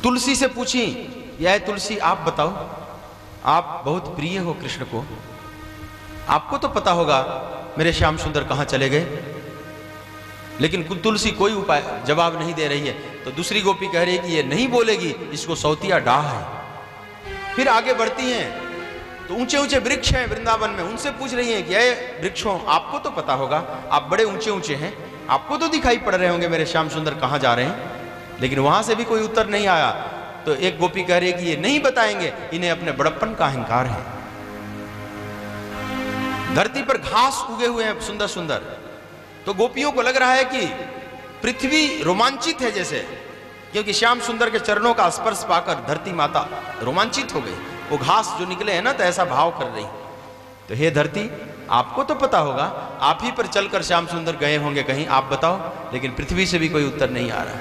तुलसी से पूछी, यह तुलसी आप बताओ, आप बहुत प्रिय हो कृष्ण को, आपको तो पता होगा मेरे श्याम सुंदर कहाँ चले गए। लेकिन तुलसी कोई उपाय जवाब नहीं दे रही है। तो दूसरी गोपी कह रही है कि ये नहीं बोलेगी, इसको सौतिया डाह है। फिर आगे बढ़ती हैं तो ऊंचे ऊंचे वृक्ष हैं वृंदावन में, उनसे पूछ रही हैं कि ये वृक्षों आपको तो पता होगा, आप बड़े ऊंचे ऊंचे हैं, आपको तो दिखाई पड़ रहे होंगे मेरे श्याम सुंदर कहाँ जा रहे हैं। लेकिन वहां से भी कोई उत्तर नहीं आया। तो एक गोपी कह रही है कि ये नहीं बताएंगे, इन्हें अपने बड़प्पन का अहंकार है। धरती पर घास उगे हुए हैं सुंदर सुंदर, तो गोपियों को लग रहा है कि पृथ्वी रोमांचित है जैसे, क्योंकि श्याम सुंदर के चरणों का स्पर्श पाकर धरती माता रोमांचित हो गई। वो घास जो निकले हैं ना, तो ऐसा भाव कर रही। तो हे धरती, आपको तो पता होगा, आप ही पर चलकर श्याम सुंदर गए होंगे कहीं, आप बताओ। लेकिन पृथ्वी से भी कोई उत्तर नहीं आ रहा।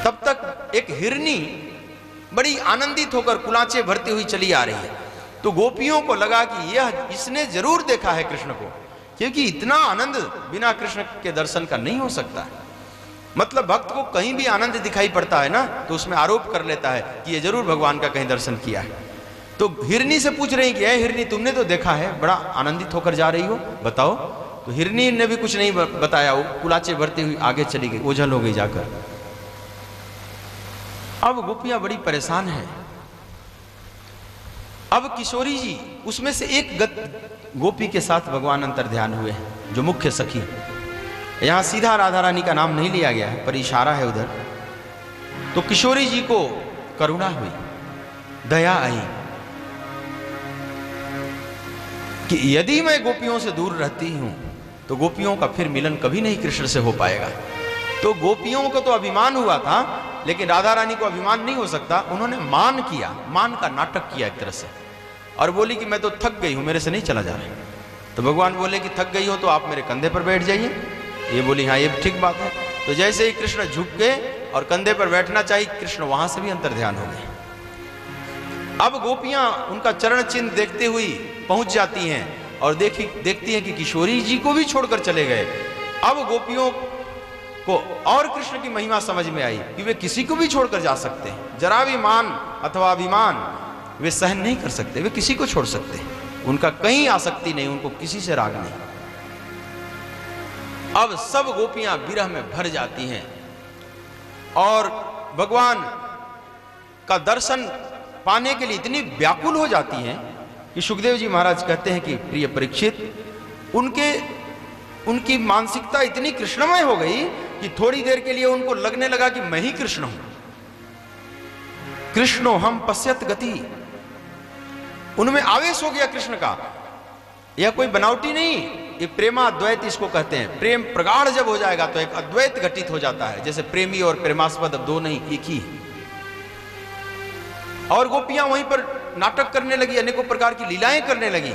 तब तक एक हिरनी बड़ी आनंदित होकर कुलाचे भरती हुई चली आ रही है। तो गोपियों को लगा कि यह इसने जरूर देखा है कृष्ण को, क्योंकि इतना आनंद बिना कृष्ण के दर्शन का नहीं हो सकता है। मतलब भक्त को कहीं भी आनंद दिखाई पड़ता है ना, तो उसमें आरोप कर लेता है कि ये जरूर भगवान का कहीं दर्शन किया है। तो हिरनी से पूछ रही कि हिरनी, तुमने तो देखा है, बड़ा आनंदित होकर जा रही हो, बताओ। तो हिरनी ने भी कुछ नहीं बताया, वो कुलाचे भरती हुई आगे चली गई, ओझल हो गई जाकर। अब गोपियां बड़ी परेशान हैं। अब किशोरी जी, उसमें से एक गोपी के साथ भगवान अंतर्ध्यान हुए हैं, जो मुख्य सखी। यहां सीधा राधा रानी का नाम नहीं लिया गया है, पर इशारा है उधर। तो किशोरी जी को करुणा हुई, दया आई कि यदि मैं गोपियों से दूर रहती हूं तो गोपियों का फिर मिलन कभी नहीं कृष्ण से हो पाएगा। तो गोपियों को तो अभिमान हुआ था, लेकिन राधा रानी को अभिमान नहीं हो सकता। उन्होंने मान किया, मान का नाटक किया एक तरह से, और बोली कि मैं तो थक गई हूं, मेरे से नहीं चला जा रहा। तो भगवान बोले कि थक गई हो तो आप मेरे कंधे पर बैठ जाइए। ये बोली हाँ, ये ठीक बात है। तो जैसे ही कृष्ण झुक गए और कंधे पर बैठना चाहिए, कृष्ण वहां से भी अंतर्ध्यान हो गए। अब गोपियां उनका चरण चिन्ह देखते हुई पहुंच जाती हैं और देखती हैं कि किशोरी जी को भी छोड़कर चले गए। अब गोपियों को और कृष्ण की महिमा समझ में आई कि वे किसी को भी छोड़कर जा सकते हैं। जरा भी मान अथवा अभिमान वे सहन नहीं कर सकते, वे किसी को छोड़ सकते हैं। उनका कहीं आसक्ति नहीं, उनको किसी से राग नहीं। अब सब गोपियां विरह में भर जाती हैं और भगवान का दर्शन पाने के लिए इतनी व्याकुल हो जाती हैं कि सुखदेव जी महाराज कहते हैं कि प्रिय परीक्षित, उनकी मानसिकता इतनी कृष्णमय हो गई कि थोड़ी देर के लिए उनको लगने लगा कि मैं ही कृष्ण हूं। कृष्णो हम पश्यत गति, उनमें आवेश हो गया कृष्ण का। यह कोई बनावटी नहीं, ये प्रेमाद्वैत इसको कहते हैं। प्रेम प्रगाढ़ जब हो जाएगा तो एक अद्वैत घटित हो जाता है, जैसे प्रेमी और प्रेमास्पद अब दो नहीं, एक ही। और गोपियां वहीं पर नाटक करने लगी, अनेकों प्रकार की लीलाएं करने लगी।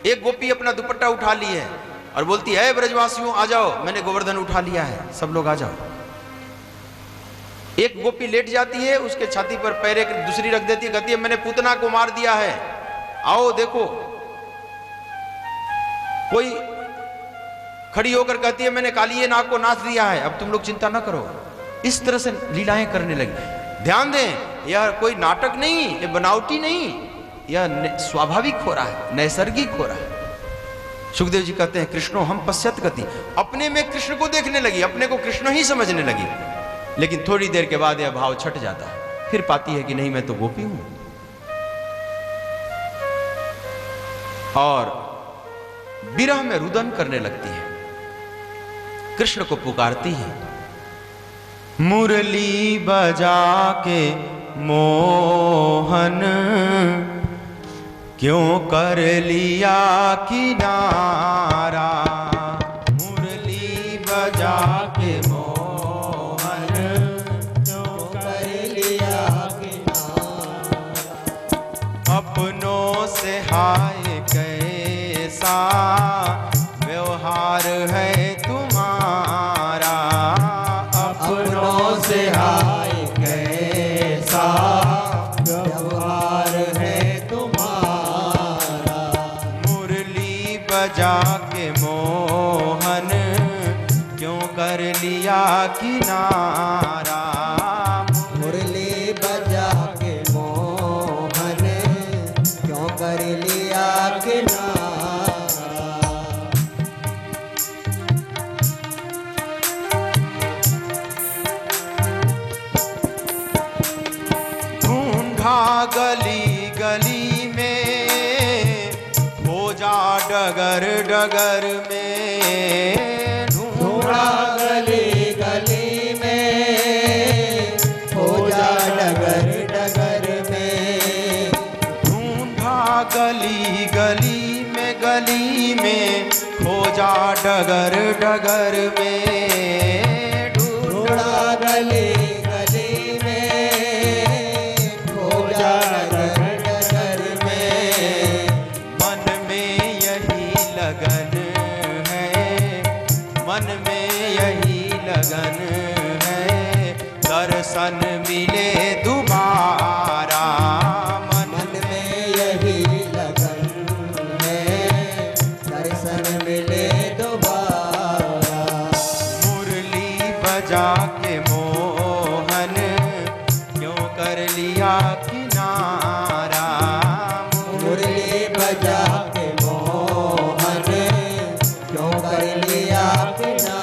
एक गोपी अपना दुपट्टा उठा ली है और बोलती है, ब्रजवासियों आ जाओ, मैंने गोवर्धन उठा लिया है, सब लोग आ जाओ। एक गोपी लेट जाती है, उसके छाती पर पैर एक दूसरी रख देती है, कहती है मैंने पूतना को मार दिया है, आओ देखो। कोई खड़ी होकर कहती है मैंने कालिये नाग को नाच दिया है, अब तुम लोग चिंता ना करो। इस तरह से लीलाएं करने लगी। ध्यान दें, यह कोई नाटक नहीं, यह बनावटी नहीं, यह स्वाभाविक हो रहा है, नैसर्गिक हो रहा है। सुखदेव जी कहते हैं कृष्णो हम पश्यत गति, अपने में कृष्ण को देखने लगी, अपने को कृष्ण ही समझने लगी। लेकिन थोड़ी देर के बाद यह भाव छट जाता है, फिर पाती है कि नहीं मैं तो गोपी हूं, और विरह में रुदन करने लगती है, कृष्ण को पुकारती है। मुरली बजा के मोहन क्यों कर लिया किनारा, मुरली बजा के मोहन क्यों कर लिया किनारा, अपनों से हाय कैसा व्यवहार है तुम्हारा, अपनों से हाय कैसा व्यवहार है तुम्हारा, मुरली बजा के मोहन क्यों कर लिया किनारा, डगर डगर में, ढूंढा गली गली में, खोजा डगर डगर में। ढूंढा गली गली में, गली में खोजा डगर डगर में। ढूंढा गली गली में, खोजा डगर डगर में। मन में यही लगन है, मन में यही लगन है, दर्शन मिले दोबारा। मन में यही लगन है, दर्शन मिले दोबारा। मुरली बजा के मोहन क्यों कर लिया किनारा। मुरली बजा के मोहन क्यों कर लिया किनारा।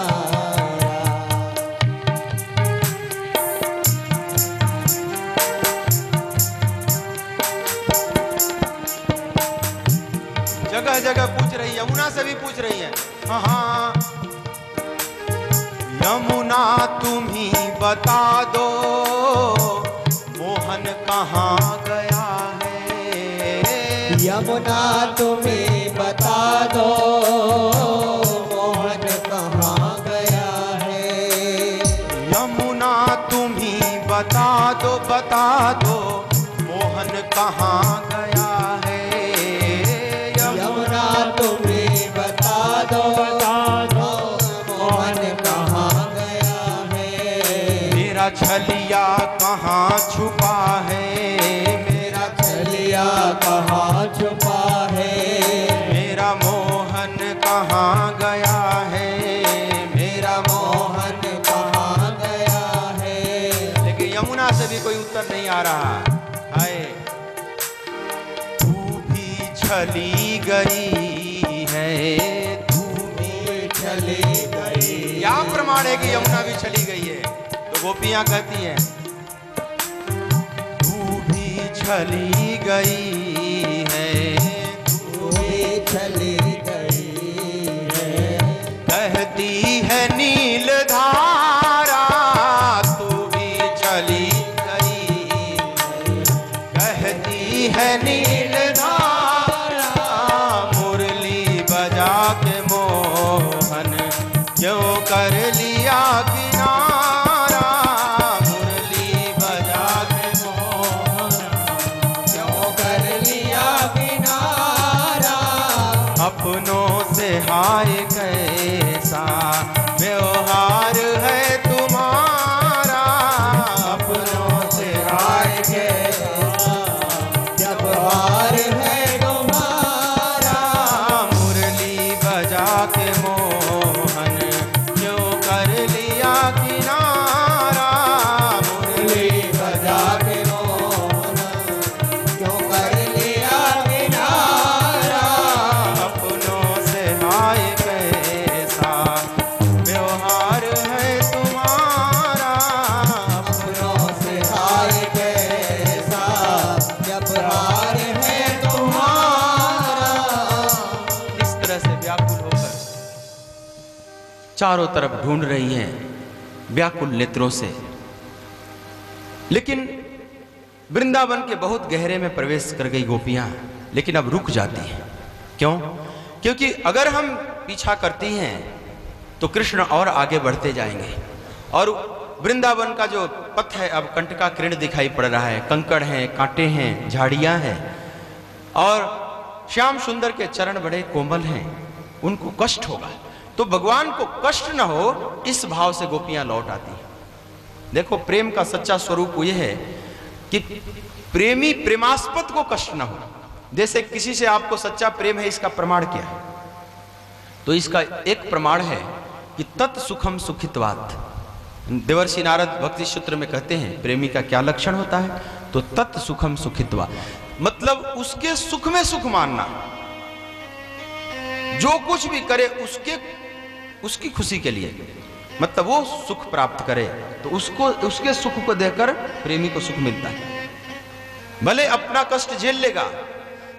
जगह जगह पूछ रही है, यमुना से भी पूछ रही है। हाँ, यमुना तुम ही बता दो मोहन कहाँ गया है। यमुना तुम्हें बता दो मोहन कहाँ गया है। यमुना तुम ही बता दो मोहन कहाँ गया है। यमुना तुम्हें बता दो मोहन कहाँ गया है। मेरा छलिया कहाँ छुपा है। मेरा छलिया कहाँ छुपा है। मेरा मोहन कहाँ गया है। मेरा मोहन कहाँ गया है। लेकिन यमुना से भी कोई उत्तर नहीं आ रहा है। तू भी छली गई है, तू भी चली गई। क्या प्रमाण है कि यमुना भी चली गई है। तो गोपियां कहती हैं तू भी चली गई है, तू भी चली गई है। कहती है नील धारा तू भी चली गई। कहती है नील धारा मुरली बजा के मोहन क्यों कर लिया किनारा। मुरली बजा के मोहन क्यों कर लिया किनारा। अपनों से हाय कैसा व्यवहार है तुम्हारा। अपनों से हाय कैसा व्यवहार है तुम्हारा। मुरली बजा के मोहन क्यों कर लिया किनारा। मुरली बजा के मोहन क्यों कर लिया किनारा। अपनों से हाय कैसा व्यवहार है तुम्हारा। अपनों से हाय कैसा व्यवहार है तुम्हारा। इस तरह से व्याकुल होकर चारों तरफ ढूंढ रही हैं व्याकुल नेत्रों से। लेकिन वृंदावन के बहुत गहरे में प्रवेश कर गई गोपियां, लेकिन अब रुक जाती हैं। क्यों? क्योंकि अगर हम पीछा करती हैं तो कृष्ण और आगे बढ़ते जाएंगे और वृंदावन का जो पथ है अब कंटकाकीर्ण दिखाई पड़ रहा है। कंकड़ हैं, कांटे हैं, झाड़ियां हैं और श्याम सुंदर के चरण बड़े कोमल हैं, उनको कष्ट होगा। तो भगवान को कष्ट न हो इस भाव से गोपियां लौट आती हैं। देखो प्रेम का सच्चा स्वरूप यह है कि प्रेमी प्रेमास्पद को कष्ट न हो। जैसे किसी से आपको सच्चा प्रेम है, इसका प्रमाण क्या है? तो इसका एक प्रमाण है कि तत् सुखम सुखित्वात्। देवर्षि नारद भक्ति सूत्र में कहते हैं प्रेमी का क्या लक्षण होता है, तो तत् सुखम सुखित्वात् मतलब उसके सुख में सुख मानना। जो कुछ भी करे उसकी खुशी के लिए, मतलब वो सुख प्राप्त करे तो उसके सुख को देकर प्रेमी को सुख मिलता है। भले अपना कष्ट झेल लेगा,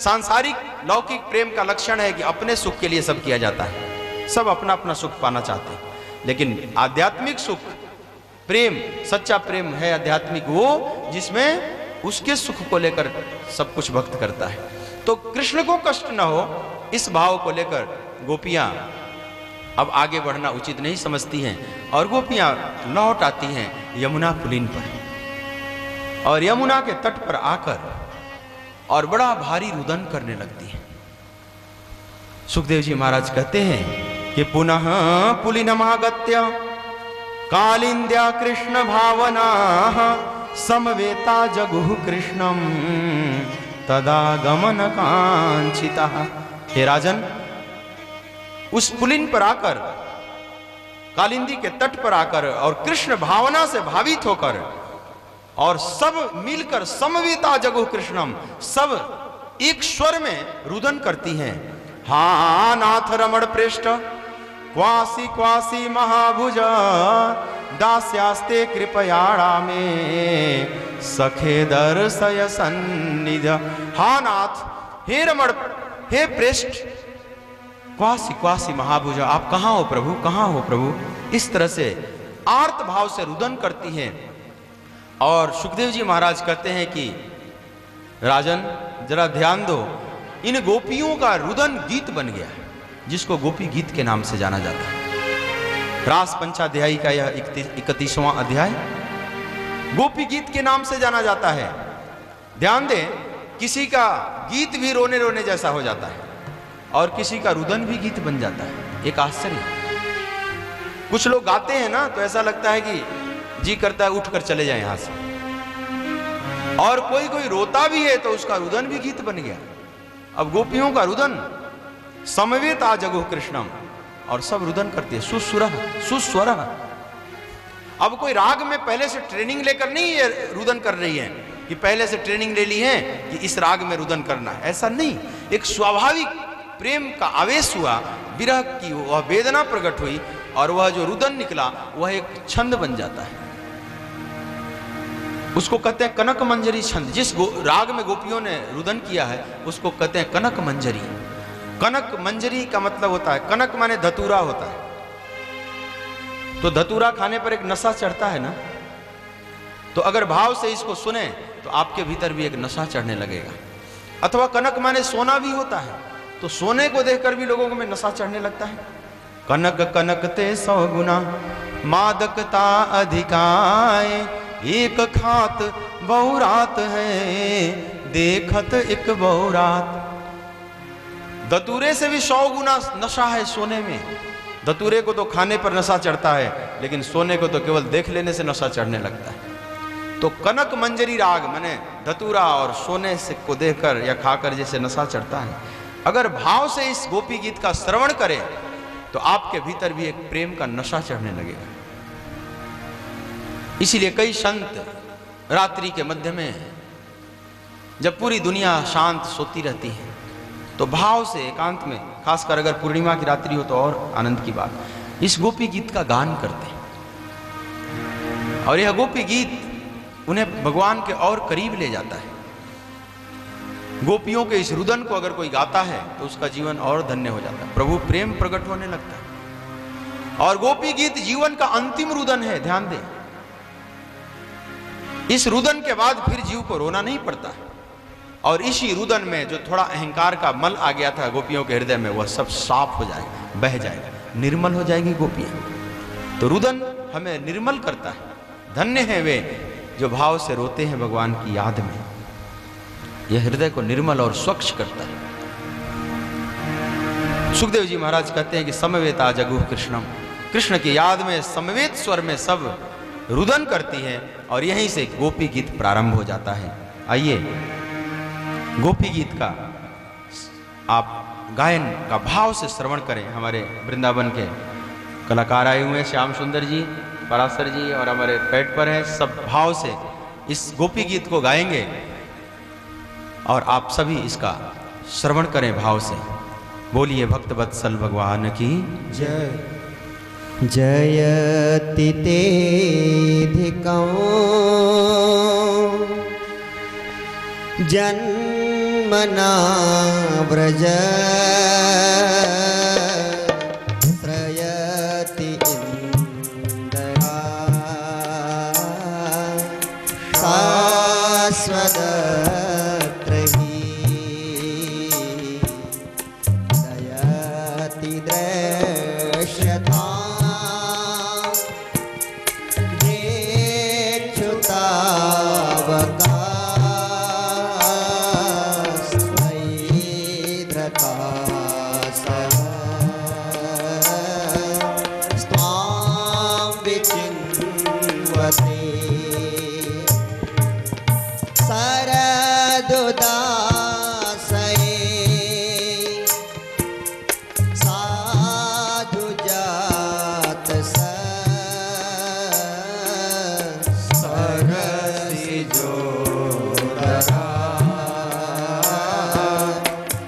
सांसारिक लौकिक प्रेम का लक्षण है कि अपने सुख के लिए सब किया जाता है, सब अपना अपना सुख पाना चाहते हैं। लेकिन आध्यात्मिक सुख, प्रेम, सच्चा प्रेम है आध्यात्मिक वो जिसमें उसके सुख को लेकर सब कुछ भक्त करता है। तो कृष्ण को कष्ट न हो, इस भाव को लेकर गोपियां अब आगे बढ़ना उचित नहीं समझती हैं और गोपियां लौट आती हैं यमुना पुलिन पर और यमुना के तट पर आकर और बड़ा भारी रुदन करने लगती हैं। सुखदेव जी महाराज कहते हैं कि पुनः पुलिनमागत्य कालिंद्या कृष्ण भावना समवेता जगुः कृष्णम तदा गमन कांक्षिता। हे राजन, उस पुलिन पर आकर, कालिंदी के तट पर आकर और कृष्ण भावना से भावित होकर और सब मिलकर समवेता जगुः कृष्णम, सब एक स्वर में रुदन करती हैं। हा नाथ रमण पृष्ठ क्वासी क्वासी महाभुज दास्यास्ते कृपयाणा में सखे दर्शय सन्निध। हा नाथ, हे रमण, हे पृष्ठ, क्वासी क्वासी महाभुज, आप कहां हो प्रभु, कहां हो प्रभु। इस तरह से आर्त भाव से रुदन करती हैं। और सुखदेव जी महाराज कहते हैं कि राजन जरा ध्यान दो, इन गोपियों का रुदन गीत बन गया है, जिसको गोपी गीत के नाम से जाना जाता है। रास पंचाध्यायी का यह 31वां अध्याय गोपी गीत के नाम से जाना जाता है। ध्यान दें, किसी का गीत भी रोने रोने जैसा हो जाता है और किसी का रुदन भी गीत बन जाता है। एक आश्चर्य। कुछ लोग गाते हैं ना तो ऐसा लगता है कि जी करता है उठकर चले जाएं यहां से, और कोई कोई रोता भी है तो उसका रुदन भी गीत बन गया। अब गोपियों का रुदन समवेता जगुः कृष्णम, और सब रुदन करती है सुस्वरः सुस्वरः। अब कोई राग में पहले से ट्रेनिंग लेकर नहीं ये रुदन कर रही है कि पहले से ट्रेनिंग ले ली है कि इस राग में रुदन करना है, ऐसा नहीं। एक स्वाभाविक प्रेम का आवेश हुआ, विरह की वह वेदना प्रकट हुई और वह जो रुदन निकला वह एक छंद बन जाता है। उसको कहते हैं कनक मंजरी छंद। जिस राग में गोपियों ने रुदन किया है उसको कहते हैं कनक मंजरी। कनक मंजरी का मतलब होता है, कनक माने धतूरा होता है, तो धतूरा खाने पर एक नशा चढ़ता है ना, तो अगर भाव से इसको सुने तो आपके भीतर भी एक नशा चढ़ने लगेगा। अथवा कनक माने सोना भी होता है, तो सोने को देखकर भी लोगों में नशा चढ़ने लगता है। कनक कनक ते 100 गुना मादकता अधिकाय, एक खात बहुरात है देखत एक बहुरात। धतूरे से भी 100 गुना नशा है सोने में। धतूरे को तो खाने पर नशा चढ़ता है, लेकिन सोने को तो केवल देख लेने से नशा चढ़ने लगता है। तो कनक मंजरी राग माने धतूरा और सोने से को देखकर या खाकर जैसे नशा चढ़ता है, अगर भाव से इस गोपी गीत का श्रवण करें तो आपके भीतर भी एक प्रेम का नशा चढ़ने लगेगा। इसीलिए कई संत रात्रि के मध्य में जब पूरी दुनिया शांत सोती रहती है तो भाव से एकांत में, खासकर अगर पूर्णिमा की रात्रि हो तो और आनंद की बात, इस गोपी गीत का गान करते हैं। और यह गोपी गीत उन्हें भगवान के और करीब ले जाता है। गोपियों के इस रुदन को अगर कोई गाता है तो उसका जीवन और धन्य हो जाता है, प्रभु प्रेम प्रकट होने लगता है। और गोपी गीत जीवन का अंतिम रुदन है, ध्यान दें। इस रुदन के बाद फिर जीव को रोना नहीं पड़ता है, और इसी रुदन में जो थोड़ा अहंकार का मल आ गया था गोपियों के हृदय में, वह सब साफ हो जाएगा, बह जाएगा, निर्मल हो जाएगी गोपियां। तो रुदन हमें निर्मल करता है। धन्य है वे जो भाव से रोते हैं भगवान की याद में, यह हृदय को निर्मल और स्वच्छ करता है। सुखदेव जी महाराज कहते हैं कि समवेता जगुः कृष्णम, कृष्ण की याद में समवेत स्वर में सब रुदन करती है, और यहीं से गोपी गीत प्रारंभ हो जाता है। आइए गोपी गीत का आप गायन का भाव से श्रवण करें। हमारे वृंदावन के कलाकार आए हुए हैं, श्याम सुंदर जी, पराशर जी और हमारे पैड पर हैं, सब भाव से इस गोपी गीत को गाएंगे और आप सभी इसका श्रवण करें भाव से। बोलिए भक्त वत्सल भगवान की जय। जयति तेधिकं जन्म मना व्रज प्रयति इंदरा शाश्वतत्र हि दयति दृश्यता जेच्छुतावका सरदुदासये साधु जात सरसि जोदरा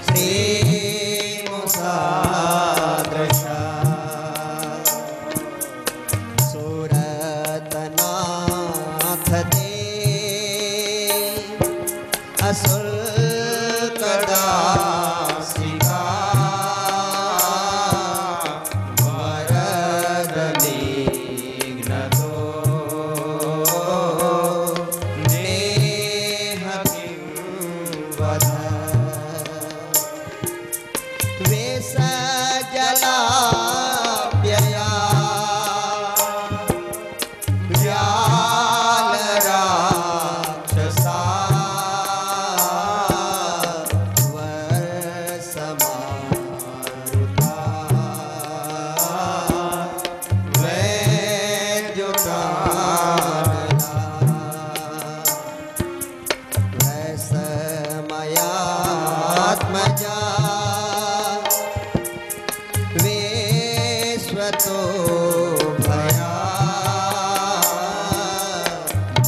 श्री मुसादृशा सुरतनाथ दे असुल्कदासिका वरदनिघ्नतो नेह किं वद वेषजलाप्यया व्यालराक्षसा आत्मजा वेश्वतो भया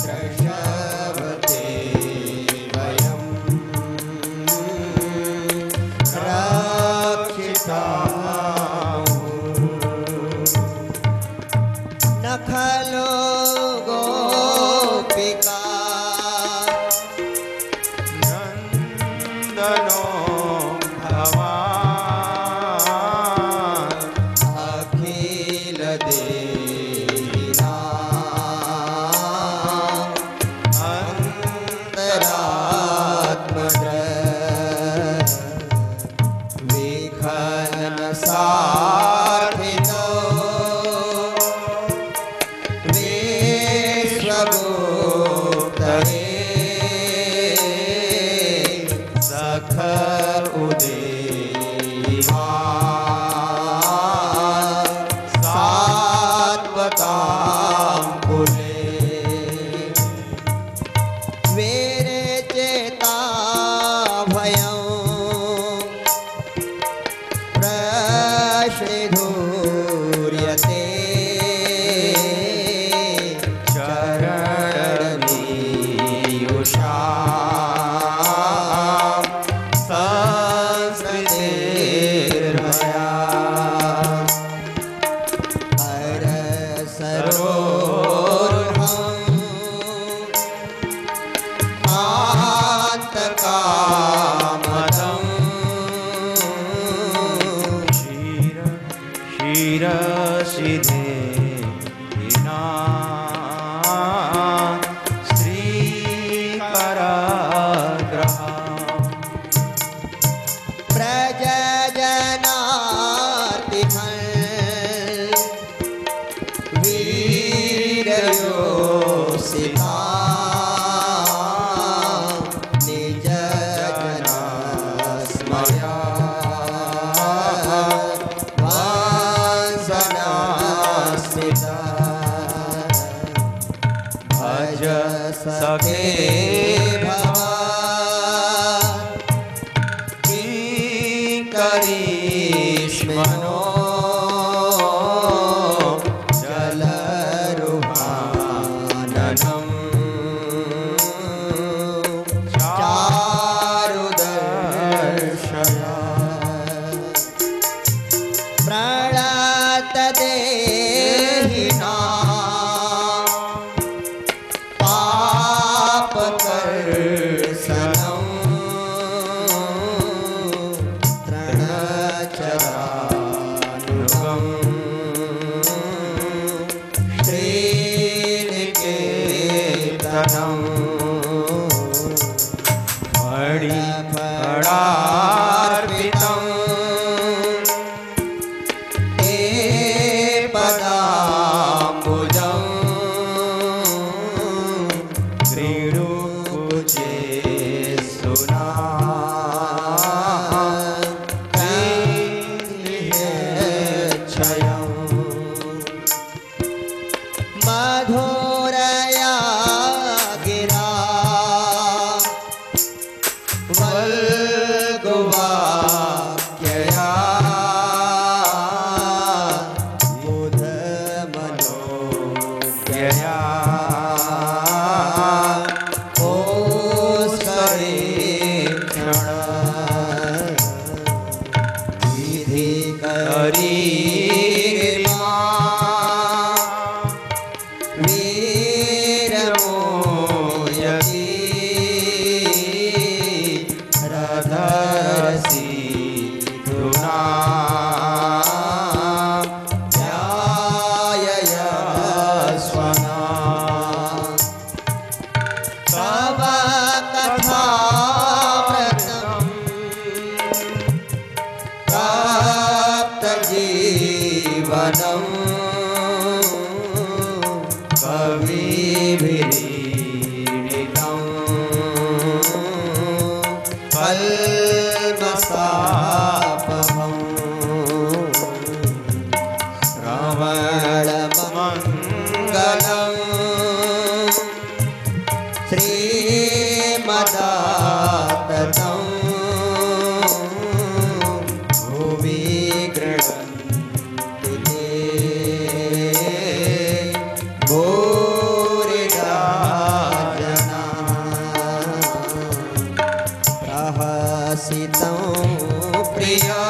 द्रष्टवते वयं रक्षिताः न खलु गोपिका नन्दनो भवान् अखिल देहिना अंतरात्मद्र विखन सार्थितो विश्वगुप्तये सखर उदेवा सात्वतां कुले वेरे चेता भयं प्रश्निधूर्यते चरणनीयुषा शिरसिधे हिना श्रीकराग्रहा प्रजजनातिथं वीरयोषिता निज जनस्मया भज सखे करिष्मनो जलरुहाननम् चारुदर्शया प्रणतदेहिना पापकर रतनम फणार्पितं ते पदाम्बुजं क्रीडुकुचे क्षयं मधुरया गिरा वल्गुवाक्यया बुधमनोज्ञया ओस्करेक्षण विधि करी जीवनम कविभिरीडितं कल्मषापहं श्रवणमङ्गलं श्रीमदाततं भुवि गृह्णन्ति ते भूरिदा जना प्रहसितं प्रिया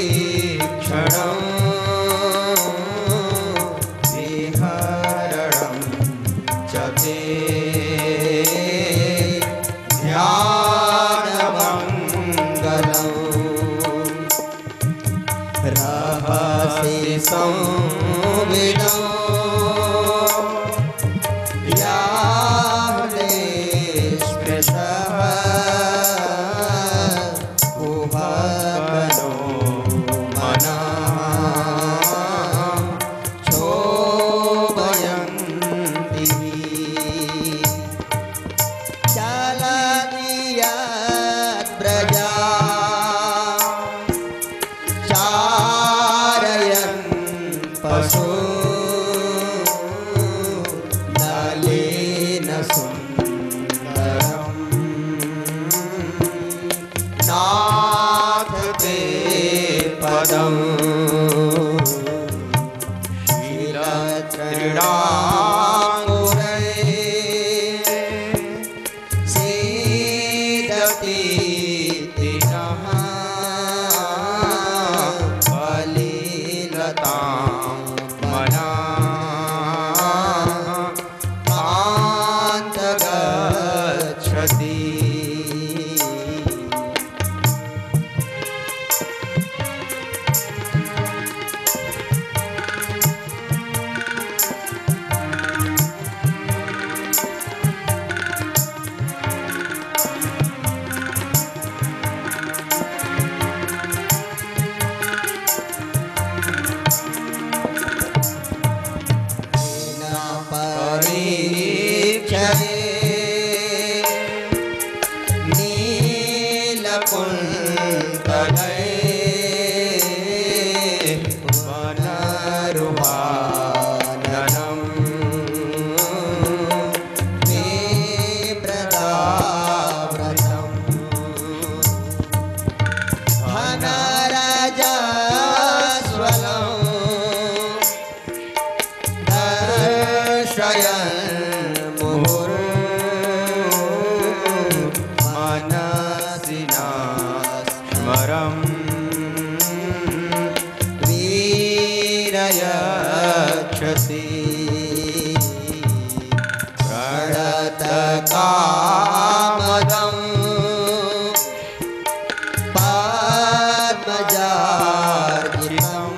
प्रेमवीक्षणं विहरणं च ते ध्यानमङ्गलं रहसि संविदं यावने स्पृशः कुहकनो मनः क्षोभयन्ति चलति यत्प्रजा चारयन् पशु नलिन सुन्दरम् नाथ ते पदम् शीलतृणाङ्गुरै सीदति तिनः बलिलतां मना कान्तगच्छति परीक्षये नीलकुन्तले वनरुहाननं विप्रदाव्रतं धनरजस्वलं दर्शयन् मुहुर्मनसिना स्मरं वीरयक्षति प्रणतकामदं पद्मजार्जितं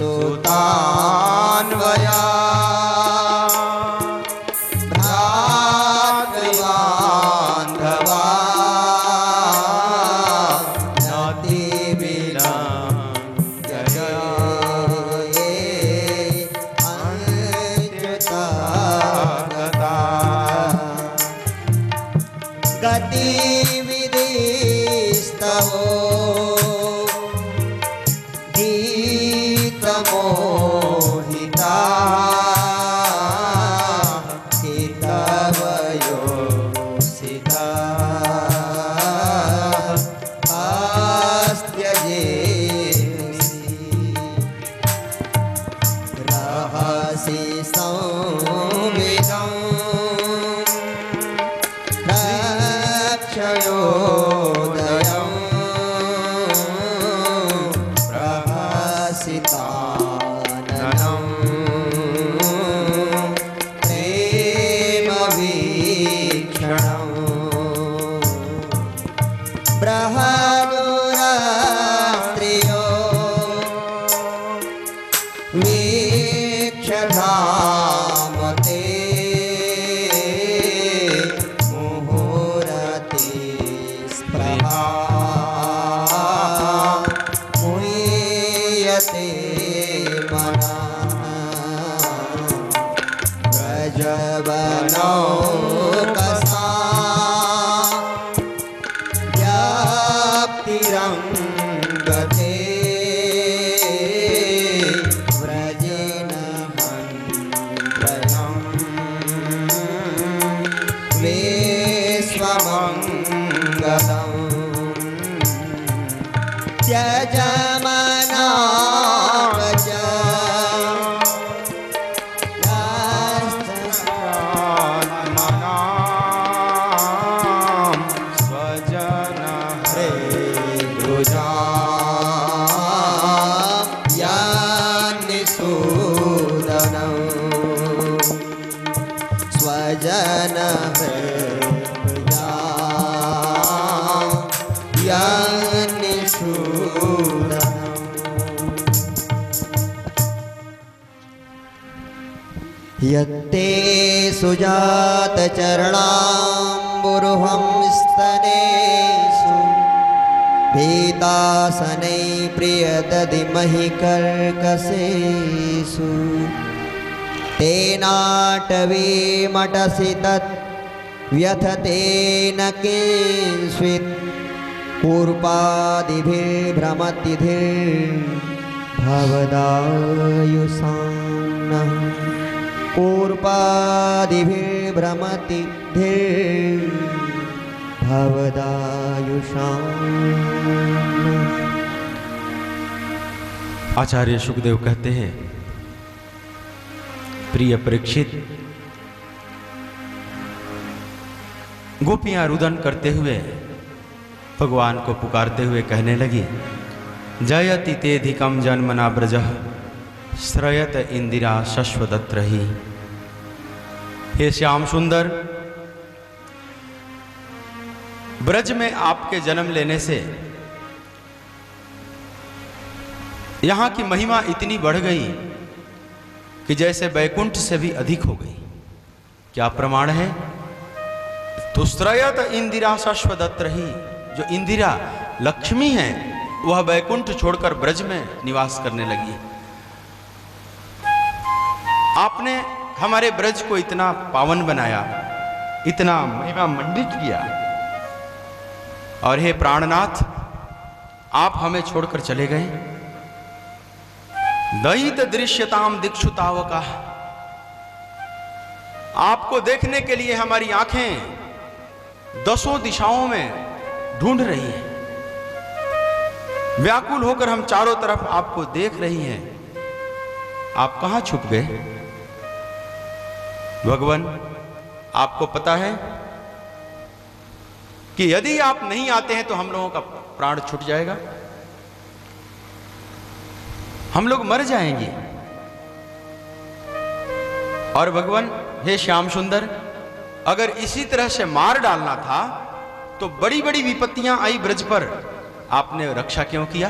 सुतान्वया भ्रातृबान्धवा नतिविना जये अन्यथा गता गतिविधिस्तवो गीतमोहिता हितवयोसिता आस्त्यजेसि रहसि संविदं रक्षयोदयं प्रभासिताननं प्रेमवीक्षणं बृहदुरास्त्रियो वीक्षधामते मुहुरति स्पृहा मुह्यते मनः व्रजवनौकसा व्याप्तिरङ्गते व्रजेनहन्त्रयं विश्वमङ्गलम् त्यजमनावच यास्तस्मान्मनां स्वजनहृदुजा यान्निसूदनं स्वजनहृदुजा यान्निसूदनं यत्ते सुजातचरणाम्बुरुहं स्तनेषु भीतासनै प्रियदधिमहि कर्कशेषु तेनाटवीमटसि तत् व्यथतेन किंस्वित् पूर्पादिभिर्भ्रमतिभिर्भवदायुषान्नः पूर्पादिभिर्भ्रमतिभिर्भवदायुषान्नः। आचार्य सुखदेव कहते हैं, प्रिय परीक्षित, गोपियां रुदन करते हुए भगवान को पुकारते हुए कहने लगी, जयति तेधिकम जन्मना ब्रजः श्रयत इंदिरा शश्वदत्र ही। हे श्याम सुंदर, ब्रज में आपके जन्म लेने से यहां की महिमा इतनी बढ़ गई कि जैसे बैकुंठ से भी अधिक हो गई। क्या प्रमाण है? तुस्त्रयत इंदिरा शश्वदत्र ही। जो इंदिरा लक्ष्मी है वह बैकुंठ छोड़कर ब्रज में निवास करने लगी। आपने हमारे ब्रज को इतना पावन बनाया, इतना महिमा मंडित किया, और हे प्राणनाथ, आप हमें छोड़कर चले गए। दयित दृश्यताम दिक्षुतावका। आपको देखने के लिए हमारी आंखें दसों दिशाओं में ढूंढ रही हैं। व्याकुल होकर हम चारों तरफ आपको देख रही हैं। आप कहां छुप गए? भगवान, आपको पता है कि यदि आप नहीं आते हैं तो हम लोगों का प्राण छूट जाएगा, हम लोग मर जाएंगे। और भगवान, हे श्याम सुंदर, अगर इसी तरह से मार डालना था तो बड़ी बड़ी विपत्तियां आई ब्रज पर, आपने रक्षा क्यों किया?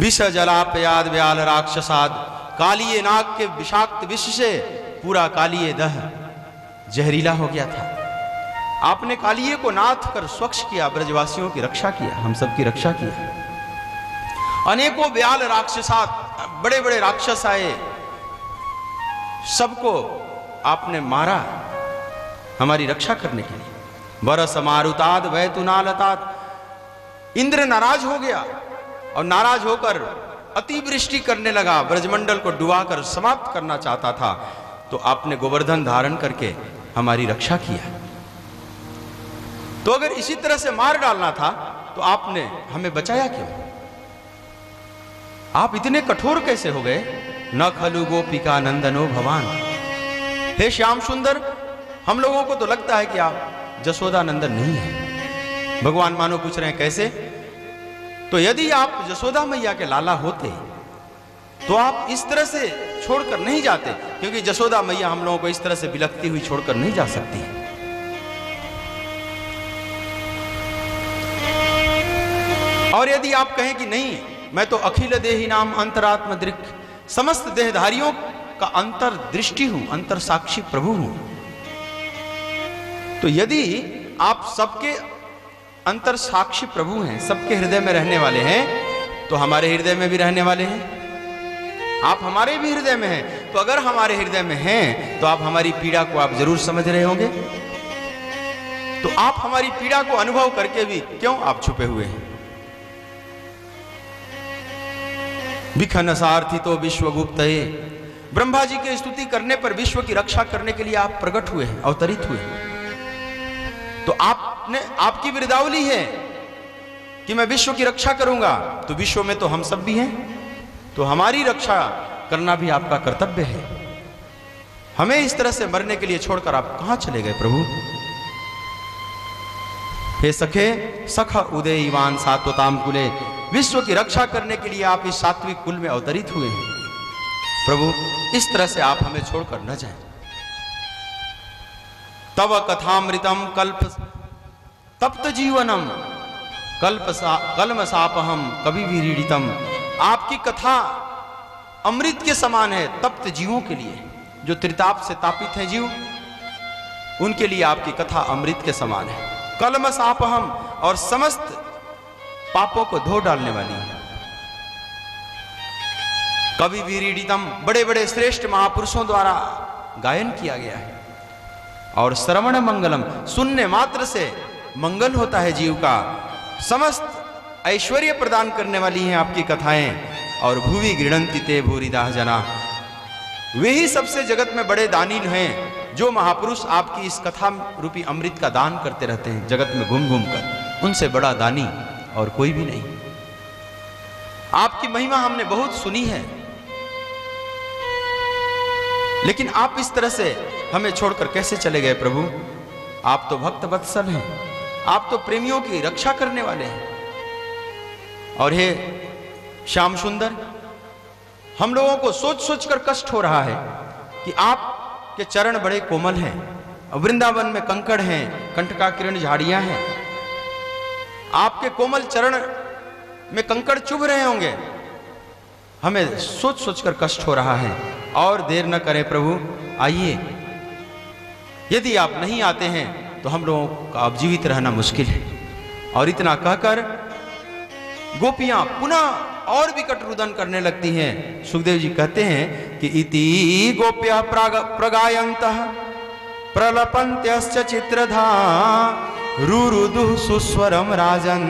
विष जलापयाद व्याल राक्षसाद, कालिए नाग के विषाक्त विष से पूरा कालिए दह जहरीला हो गया था। आपने कालिए को नाथ कर स्वच्छ किया, ब्रजवासियों की रक्षा किया, हम सबकी रक्षा किया। अनेकों व्याल राक्षसात, बड़े बड़े राक्षस आए, सबको आपने मारा हमारी रक्षा करने के लिए। बरस मारुताद वैतुनालताद, इंद्र नाराज हो गया और नाराज होकर अतिवृष्टि करने लगा, ब्रजमंडल को डुबाकर समाप्त करना चाहता था। तो आपने गोवर्धन धारण करके हमारी रक्षा किया। तो अगर इसी तरह से मार डालना था तो आपने हमें बचाया क्यों? आप इतने कठोर कैसे हो गए? न खलु गोपिका नंदनो भवान। हे श्याम सुंदर, हम लोगों को तो लगता है कि आप जसोदा नंदन नहीं है। भगवान मानो पूछ रहे हैं कैसे? तो यदि आप जसोदा मैया के लाला होते तो आप इस तरह से छोड़कर नहीं जाते, क्योंकि जसोदा मैया हम लोगों को इस तरह से बिलखती हुई छोड़कर नहीं जा सकती। और यदि आप कहें कि नहीं, मैं तो अखिल देही नाम अंतरात्म दृक्, समस्त देहधारियों का अंतर दृष्टि हूं, अंतर साक्षी प्रभु हूं, तो यदि आप सबके अंतर साक्षी प्रभु हैं, सबके हृदय में रहने वाले हैं, तो हमारे हृदय में भी रहने वाले हैं। आप हमारे भी हृदय में हैं, तो अगर हमारे हृदय में हैं तो आप हमारी पीड़ा को आप जरूर समझ रहे होंगे। तो आप हमारी पीड़ा को अनुभव करके भी क्यों आप छुपे हुए हैं? बिखन सारथी तो विश्वगुप्त, ब्रह्मा जी की स्तुति करने पर विश्व की रक्षा करने के लिए आप प्रकट हुए हैं, अवतरित हुए हैं। तो आपने, आपकी वृदावली है कि मैं विश्व की रक्षा करूंगा, तो विश्व में तो हम सब भी हैं, तो हमारी रक्षा करना भी आपका कर्तव्य है। हमें इस तरह से मरने के लिए छोड़कर आप कहां चले गए प्रभु? हे सखे सखा उदय ईवान सात्वताम कुले, विश्व की रक्षा करने के लिए आप इस सात्विक कुल में अवतरित हुए हैं। प्रभु इस तरह से आप हमें छोड़कर न जाएं। तव कथामृतम कल्प तप्त जीवनम कल्म सापहम कभी भी रीडितम, आपकी कथा अमृत के समान है तप्त जीवों के लिए, जो त्रिताप से तापित हैं जीव, उनके लिए आपकी कथा अमृत के समान है। कलम सापहम, और समस्त पापों को धो डालने वाली है। कवि वीरीडितम, बड़े बड़े श्रेष्ठ महापुरुषों द्वारा गायन किया गया है। और श्रवण मंगलम, सुनने मात्र से मंगल होता है जीव का। समस्त ऐश्वर्य प्रदान करने वाली हैं आपकी कथाएं। और भूवि गृणंति ते भूरिदाह जना, वे ही सबसे जगत में बड़े दानी हैं, जो महापुरुष आपकी इस कथा रूपी अमृत का दान करते रहते हैं जगत में घूम घूम कर। उनसे बड़ा दानी और कोई भी नहीं। आपकी महिमा हमने बहुत सुनी है, लेकिन आप इस तरह से हमें छोड़कर कैसे चले गए प्रभु? आप तो भक्त वत्सल हैं, आप तो प्रेमियों की रक्षा करने वाले हैं। और हे श्याम सुंदर, हम लोगों को सोच सोच कर कष्ट हो रहा है कि आपके चरण बड़े कोमल हैं, वृंदावन में कंकड़ हैं, कंटकाकिरण झाड़ियां हैं, आपके कोमल चरण में कंकड़ चुभ रहे होंगे। हमें सोच सोच कर कष्ट हो रहा है। और देर न करें प्रभु, आइए। यदि आप नहीं आते हैं तो हम लोगों का अब जीवित रहना मुश्किल है। और इतना कहकर गोपियां पुनः और विकट रुदन करने लगती हैं। सुखदेव जी कहते हैं कि इति गोप्या प्रगायन्तः प्रलपन्त्यश्च चित्रधा रुरुदु सुस्वरम राजन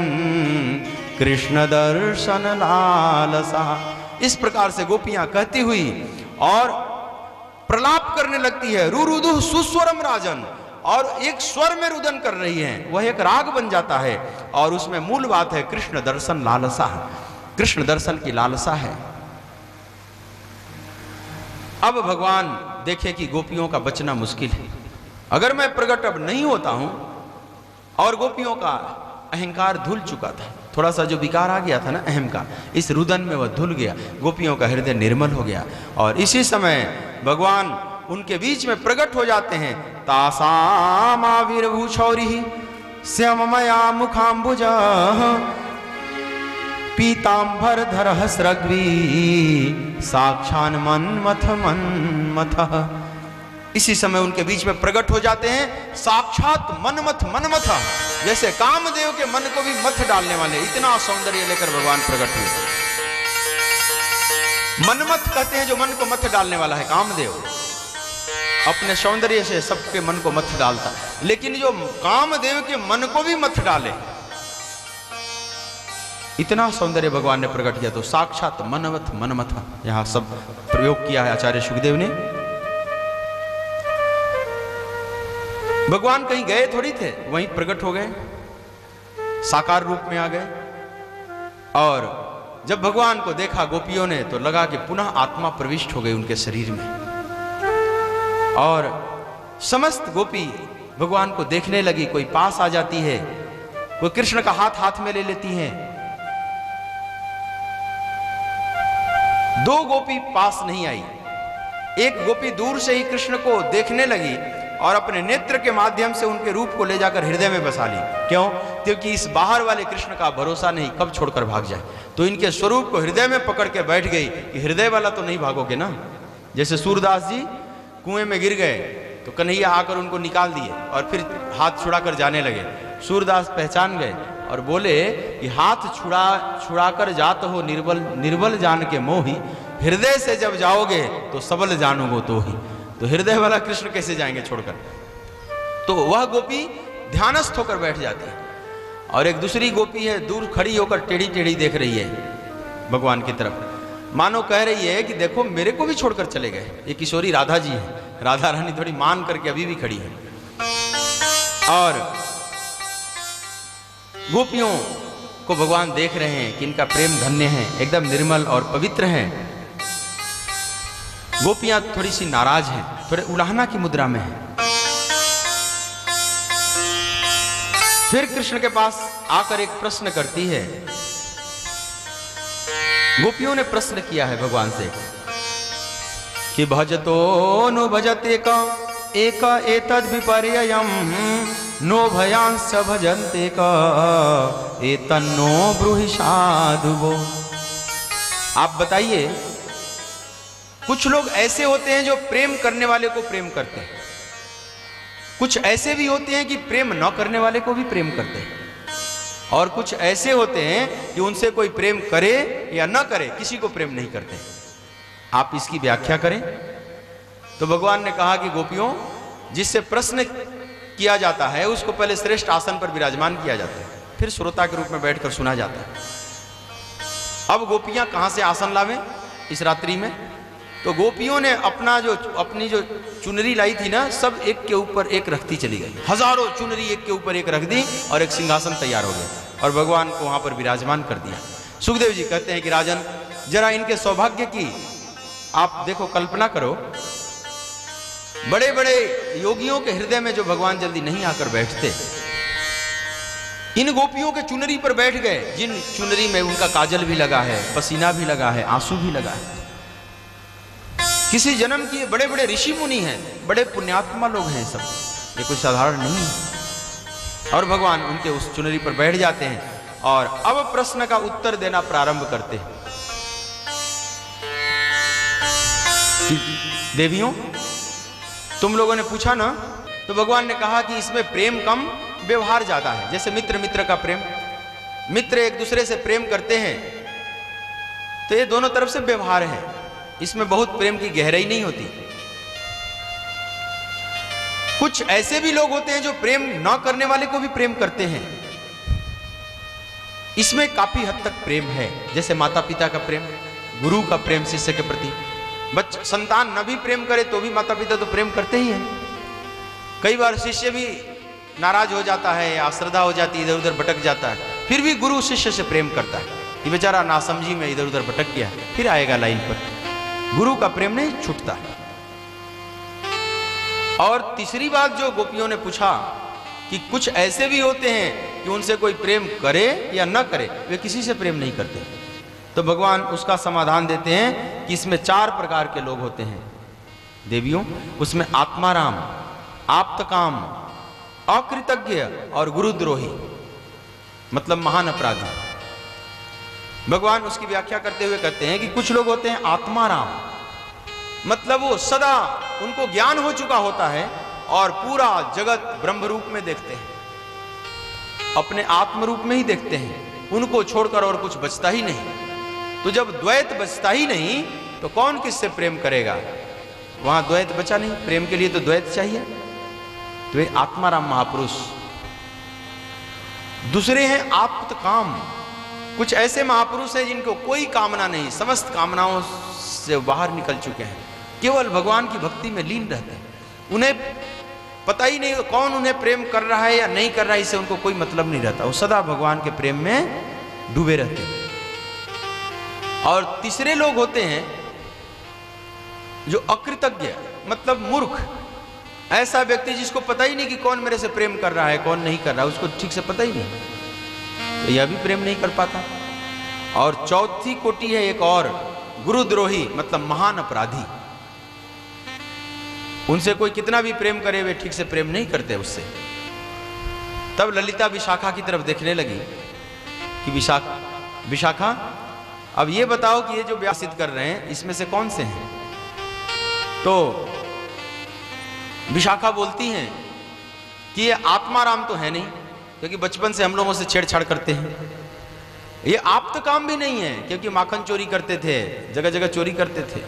कृष्ण दर्शन लालसा। इस प्रकार से गोपियां कहती हुई और प्रलाप करने लगती है। रुरुदु सुस्वरम राजन, और एक स्वर में रुदन कर रही हैं। वह एक राग बन जाता है और उसमें मूल बात है कृष्ण दर्शन लालसा। कृष्ण दर्शन की लालसा है। अब भगवान देखे कि गोपियों का बचना मुश्किल है। अगर मैं प्रकट अब नहीं होता हूं, और गोपियों का अहंकार धुल चुका था, थोड़ा सा जो विकार आ गया था ना अहम का, इस रुदन में वह धुल गया, गोपियों का हृदय निर्मल हो गया। और इसी समय भगवान उनके बीच में प्रकट हो जाते हैं। तासामाविर्भूषौरिः श्याममया मुखाम्बुजः पीतांबर धर स्रग्वी साक्षान मन्मथ मन्मथ। इसी समय उनके बीच में प्रकट हो जाते हैं साक्षात मन्मथ मन्मथ, जैसे कामदेव के मन को भी मथ डालने वाले, इतना सौंदर्य लेकर भगवान प्रकट हुए। मन्मथ कहते हैं जो मन को मथ डालने वाला है। कामदेव अपने सौंदर्य से सबके मन को मथ डालता, लेकिन जो कामदेव के मन को भी मथ डाले, इतना सौंदर्य भगवान ने प्रकट किया। तो साक्षात मन्मथ मन्मथ यहां सब प्रयोग किया है आचार्य सुखदेव ने। भगवान कहीं गए थोड़ी थे, वहीं प्रकट हो गए, साकार रूप में आ गए। और जब भगवान को देखा गोपियों ने तो लगा कि पुनः आत्मा प्रविष्ट हो गई उनके शरीर में, और समस्त गोपी भगवान को देखने लगी। कोई पास आ जाती है, कोई कृष्ण का हाथ हाथ में ले लेती है। दो गोपी पास नहीं आई, एक गोपी दूर से ही कृष्ण को देखने लगी और अपने नेत्र के माध्यम से उनके रूप को ले जाकर हृदय में बसा ली। क्यों? क्योंकि इस बाहर वाले कृष्ण का भरोसा नहीं, कब छोड़कर भाग जाए। तो इनके स्वरूप को हृदय में पकड़ के बैठ गई कि हृदय वाला तो नहीं भागोगे ना। जैसे सूरदास जी कुएं में गिर गए तो कन्हैया आकर उनको निकाल दिए और फिर हाथ छुड़ाकर जाने लगे। सूरदास पहचान गए और बोले कि हाथ छुड़ाकर जात हो निर्बल, निर्बल जान के मोही, हृदय से जब जाओगे तो सबल जानोगो तो ही। तो हृदय वाला कृष्ण कैसे जाएंगे छोड़कर? तो वह गोपी ध्यानस्थ होकर बैठ जाती है, और एक दूसरी गोपी है दूर खड़ी होकर टेढ़ी टेढ़ी देख रही है भगवान की तरफ, मानो कह रही है कि देखो मेरे को भी छोड़कर चले गए। ये किशोरी राधा जी है, राधा रानी थोड़ी मान करके अभी भी खड़ी है। और गोपियों को भगवान देख रहे हैं कि इनका प्रेम धन्य है, एकदम निर्मल और पवित्र है। गोपियां थोड़ी सी नाराज हैं, थोड़े उलाहना की मुद्रा में हैं। फिर कृष्ण के पास आकर एक प्रश्न करती है। गोपियों ने प्रश्न किया है भगवान से कि भजतो नु भजते का एक एतद् विपर्ययम् नो भयांस भजन्ते का एतन्नो ब्रूहि साधुवो। आप बताइए, कुछ लोग ऐसे होते हैं जो प्रेम करने वाले को प्रेम करते हैं, कुछ ऐसे भी होते हैं कि प्रेम न करने वाले को भी प्रेम करते हैं, और कुछ ऐसे होते हैं कि उनसे कोई प्रेम करे या न करे किसी को प्रेम नहीं करते। आप इसकी व्याख्या करें। तो भगवान ने कहा कि गोपियों, जिससे प्रश्न किया जाता है उसको पहले श्रेष्ठ आसन पर विराजमान किया जाता है, फिर श्रोता के रूप में बैठकर सुना जाता है। अब गोपियां कहां से आसन लावें इस रात्रि में? तो गोपियों ने अपनी जो चुनरी लाई थी ना, सब एक के ऊपर एक रखती चली गई। हजारों चुनरी एक के ऊपर एक रख दी और एक सिंहासन तैयार हो गया और भगवान को वहां पर विराजमान कर दिया। सुखदेव जी कहते हैं कि राजन, जरा इनके सौभाग्य की आप देखो, कल्पना करो, बड़े बड़े योगियों के हृदय में जो भगवान जल्दी नहीं आकर बैठते, इन गोपियों के चुनरी पर बैठ गए, जिन चुनरी में उनका काजल भी लगा है, पसीना भी लगा है, आंसू भी लगा है। किसी जन्म की बड़े बड़े ऋषि मुनि हैं, बड़े पुण्यात्मा लोग हैं सब, ये कोई साधारण नहीं है। और भगवान उनके उस चुनरी पर बैठ जाते हैं और अब प्रश्न का उत्तर देना प्रारंभ करते हैं। देवियों, तुम लोगों ने पूछा ना, तो भगवान ने कहा कि इसमें प्रेम कम, व्यवहार ज्यादा है। जैसे मित्र मित्र का प्रेम, मित्र एक दूसरे से प्रेम करते हैं तो ये दोनों तरफ से व्यवहार है, इसमें बहुत प्रेम की गहराई नहीं होती। कुछ ऐसे भी लोग होते हैं जो प्रेम ना करने वाले को भी प्रेम करते हैं, इसमें काफी हद तक प्रेम है। जैसे माता पिता का प्रेम, गुरु का प्रेम शिष्य के प्रति। संतान न भी प्रेम करे तो भी माता पिता तो प्रेम करते ही हैं। कई बार शिष्य भी नाराज हो जाता है या अश्रद्धा हो जाती है, इधर उधर भटक जाता है, फिर भी गुरु शिष्य से प्रेम करता है कि बेचारा नासमझी में इधर उधर भटक गया, फिर आएगा लाइन पर। गुरु का प्रेम नहीं छूटता। और तीसरी बात जो गोपियों ने पूछा कि कुछ ऐसे भी होते हैं कि उनसे कोई प्रेम करे या न करे, वे किसी से प्रेम नहीं करते। तो भगवान उसका समाधान देते हैं कि इसमें 4 प्रकार के लोग होते हैं देवियों। उसमें आत्माराम, आप्तकाम, अकृतज्ञ और गुरुद्रोही, मतलब महान अपराधी। भगवान उसकी व्याख्या करते हुए कहते हैं कि कुछ लोग होते हैं आत्माराम, मतलब वो सदा उनको ज्ञान हो चुका होता है और पूरा जगत ब्रह्म रूप में देखते हैं, अपने आत्म रूप में ही देखते हैं, उनको छोड़कर और कुछ बचता ही नहीं। तो जब द्वैत बचता ही नहीं तो कौन किससे प्रेम करेगा? वहां द्वैत बचा नहीं, प्रेम के लिए तो द्वैत चाहिए। तो ये आत्माराम महापुरुष। दूसरे हैं आप्तकाम, कुछ ऐसे महापुरुष हैं जिनको कोई कामना नहीं, समस्त कामनाओं से बाहर निकल चुके हैं, केवल भगवान की भक्ति में लीन रहते हैं। उन्हें पता ही नहीं कौन उन्हें प्रेम कर रहा है या नहीं कर रहा है, इससे उनको कोई मतलब नहीं रहता, वो सदा भगवान के प्रेम में डूबे रहते हैं। और तीसरे लोग होते हैं जो अकृतज्ञ, मतलब मूर्ख, ऐसा व्यक्ति जिसको पता ही नहीं कि कौन मेरे से प्रेम कर रहा है कौन नहीं कर रहा है, उसको ठीक से पता ही नहीं, तो यह भी प्रेम नहीं कर पाता। और चौथी कोटि है एक और, गुरुद्रोही, मतलब महान अपराधी। उनसे कोई कितना भी प्रेम करे वे ठीक से प्रेम नहीं करते उससे। तब ललिता विशाखा की तरफ देखने लगी कि विशाखा अब ये बताओ कि ये जो व्यासित कर रहे हैं इसमें से कौन से हैं? तो विशाखा बोलती हैं कि ये आत्माराम तो है नहीं, क्योंकि बचपन से हम लोगों से छेड़छाड़ करते हैं। ये आप्त काम भी नहीं है, क्योंकि माखन चोरी करते थे, जगह जगह चोरी करते थे।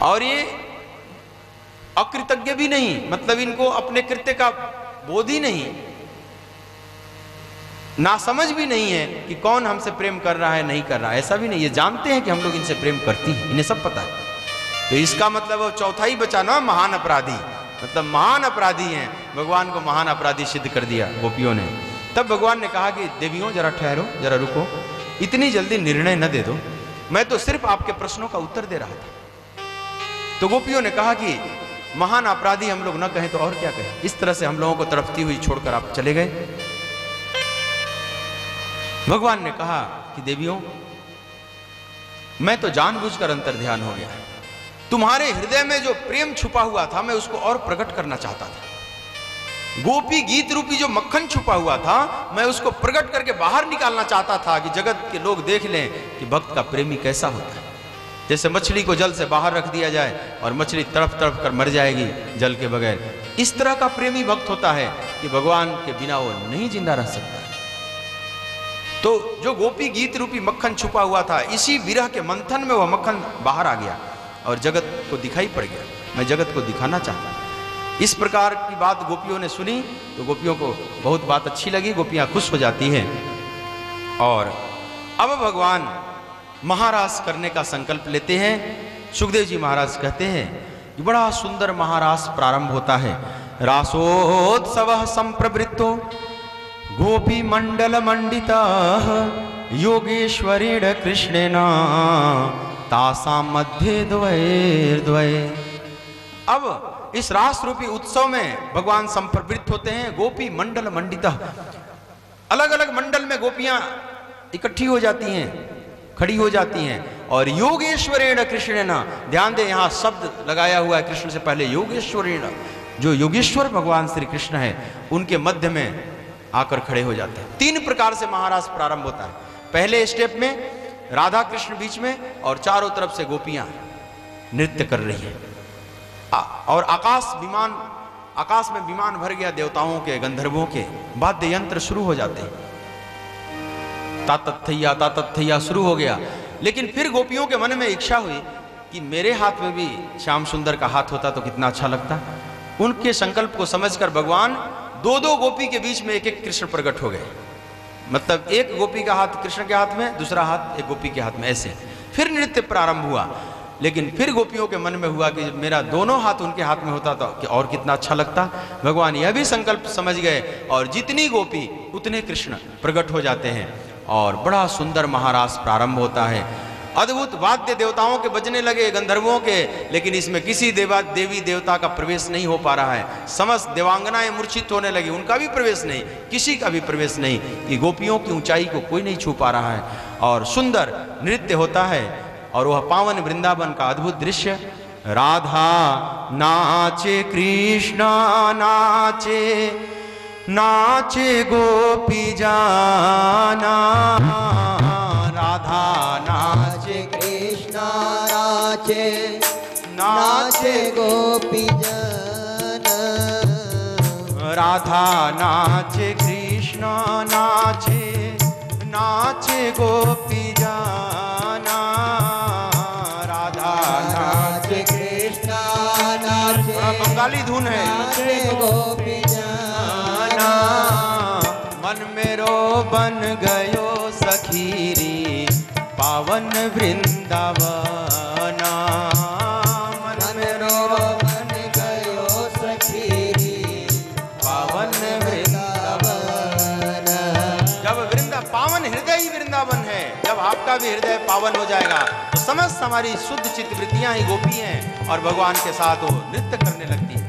और ये अकृतज्ञ भी नहीं, मतलब इनको अपने कृत्य का बोध ही नहीं, ना समझ भी नहीं है कि कौन हमसे प्रेम कर रहा है नहीं कर रहा है, ऐसा भी नहीं। ये जानते हैं कि हम लोग इनसे प्रेम करती हैं, इन्हें सब पता है। तो इसका मतलब वो चौथा ही बचा ना, महान अपराधी, मतलब महान अपराधी हैं। भगवान को महान अपराधी सिद्ध कर दिया गोपियों ने। तब भगवान ने कहा कि देवियों जरा ठहरो, जरा रुको, इतनी जल्दी निर्णय न दे दो, मैं तो सिर्फ आपके प्रश्नों का उत्तर दे रहा था। तो गोपियों ने कहा कि महान अपराधी हम लोग न कहें तो और क्या कहें, इस तरह से हम लोगों को तड़पती हुई छोड़कर आप चले गए। भगवान ने कहा कि देवियों, मैं तो जानबूझकर अंतर ध्यान हो गया, तुम्हारे हृदय में जो प्रेम छुपा हुआ था मैं उसको और प्रकट करना चाहता था। गोपी गीत रूपी जो मक्खन छुपा हुआ था मैं उसको प्रकट करके बाहर निकालना चाहता था कि जगत के लोग देख लें कि भक्त का प्रेमी कैसा होता है। जैसे मछली को जल से बाहर रख दिया जाए और मछली तड़प तड़प कर मर जाएगी जल के बगैर, इस तरह का प्रेमी भक्त होता है कि भगवान के बिना वो नहीं जिंदा रह सकता। तो जो गोपी गीत रूपी मक्खन छुपा हुआ था, इसी विरह के मंथन में वह मक्खन बाहर आ गया और जगत को दिखाई पड़ गया। मैं जगत को दिखाना चाहता। इस प्रकार की बात गोपियों ने सुनी तो गोपियों को बहुत बात अच्छी लगी, गोपियां खुश हो जाती हैं। और अब भगवान महारास करने का संकल्प लेते हैं। सुखदेव जी महाराज कहते हैं कि बड़ा सुंदर महारास प्रारंभ होता है। रासोत्सव संप्रवृत्तो गोपी मंडल मंडिता योगेश्वरेण कृष्णेन तासाम मध्य द्वये। अब इस रास रूपी उत्सव में भगवान संप्रवृत्त होते हैं। गोपी मंडल मंडिता, अलग अलग मंडल में गोपियां इकट्ठी हो जाती हैं, खड़ी हो जाती हैं। और योगेश्वरेण कृष्णेन, ध्यान दे यहां शब्द लगाया हुआ है कृष्ण से पहले योगेश्वरेण, जो योगेश्वर भगवान श्री कृष्ण है उनके मध्य में आकर खड़े हो जाते हैं। 3 प्रकार से महारास प्रारंभ होता है। पहले स्टेप में राधा कृष्ण बीच में और चारों तरफ से गोपियां नृत्य कर रही हैं। और आकाश में विमान भर गया देवताओं के, गंधर्वों के, वाद्य यंत्र शुरू हो जाते हैं। तातथैया शुरू हो गया। लेकिन फिर गोपियों के मन में इच्छा हुई कि मेरे हाथ में भी श्याम सुंदर का हाथ होता तो कितना अच्छा लगता। उनके संकल्प को समझकर भगवान 2-2 गोपी के बीच में एक कृष्ण प्रकट हो गए। मतलब एक गोपी का हाथ कृष्ण के हाथ में, दूसरा हाथ एक गोपी के हाथ में, ऐसे फिर नृत्य प्रारंभ हुआ। लेकिन फिर गोपियों के मन में हुआ कि मेरा दोनों हाथ उनके हाथ में होता तो कि और कितना अच्छा लगता। भगवान यह भी संकल्प समझ गए और जितनी गोपी उतने कृष्ण प्रकट हो जाते हैं और बड़ा सुंदर महारास प्रारंभ होता है। अद्भुत वाद्य देवताओं के बजने लगे, गंधर्वों के, लेकिन इसमें किसी देवी देवता का प्रवेश नहीं हो पा रहा है। समस्त देवांगनाएं मूर्छित होने लगी, उनका भी प्रवेश नहीं, किसी का भी प्रवेश नहीं, कि गोपियों की ऊंचाई को कोई नहीं छू पा रहा है। और सुंदर नृत्य होता है और वह पावन वृंदावन का अद्भुत दृश्य। राधा नाचे कृष्ण नाचे, नाचे गोपी जाना, राधा नाचे कृष्ण नाचे, नाचे गोपी जन। राधा नाचे कृष्ण नाचे, नाचे गोपी जाना, राधा नाचे कृष्ण नाचे, बंगाली धुन है। नाचे गोपी जाना, मन मेरो बन गयो सखीरी पावन वृंदावना, मन मेरो बन गयो सखीरी पावन वृंदावन। जब पावन हृदय ही वृंदावन है, जब आपका भी हृदय पावन हो जाएगा तो समस्त हमारी शुद्ध चित्त वृत्तियां ही गोपी हैं और भगवान के साथ वो नृत्य करने लगती है।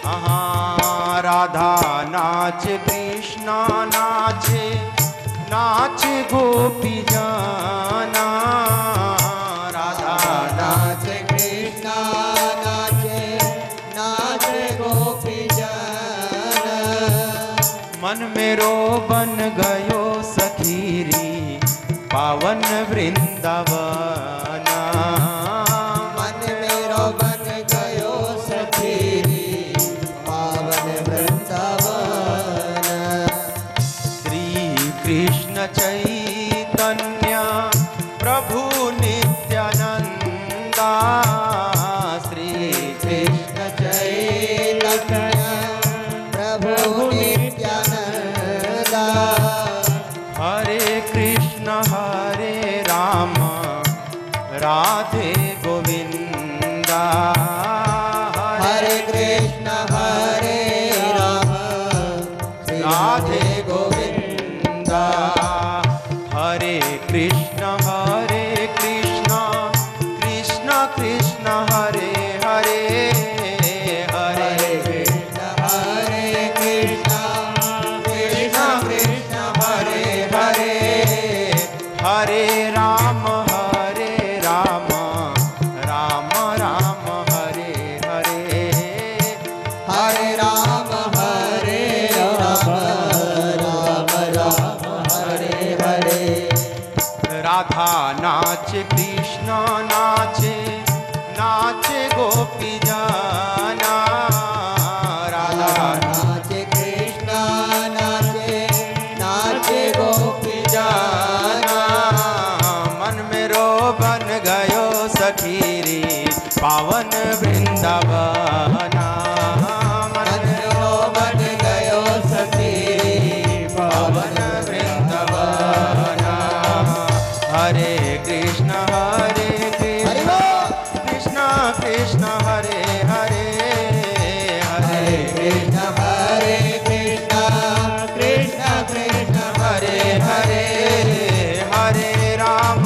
हाँ, राधा नाचे कृष्ण नाचे, नाचे गोपी जाना, राधा नाचे कृष्ण नाचे, नाचे गोपी जाना, मन मेरो बन गयो सखीरी पावन वृंदावना, मन मेरो बन गयो सखीरी पावन वृंदावन। श्री कृष्ण चैतन्य प्रभु नित्यानंदा, श्री कृष्ण चैतन्य प्रभु नित्यानंदा, हरे कृष्ण हरे राम राधे गोविंदा, हरे कृष्ण हरे राम राधे गोविंदा, हरे कृष्ण कृष्ण कृष्ण हरे हरे, हरे कृष्ण हरे कृष्ण कृष्ण कृष्ण हरे हरे, हरे राम राम राम हरे हरे, हरे राम राम राम हरे हरे। राधा नाचे कृष्ण नाचे, नाचे गोपी जाना, राधा नाचे कृष्ण नाचे, नाचे गोपी जाना, मन मेरो बन गयो सखीरी पावन वृंदावना, मन मेरो बन गयो सखीरी पावन वृंदावना। हरे कृष्ण कृष्ण कृष्ण हरे हरे, हरे कृष्ण हरे कृष्ण कृष्ण कृष्ण हरे हरे, हरे राम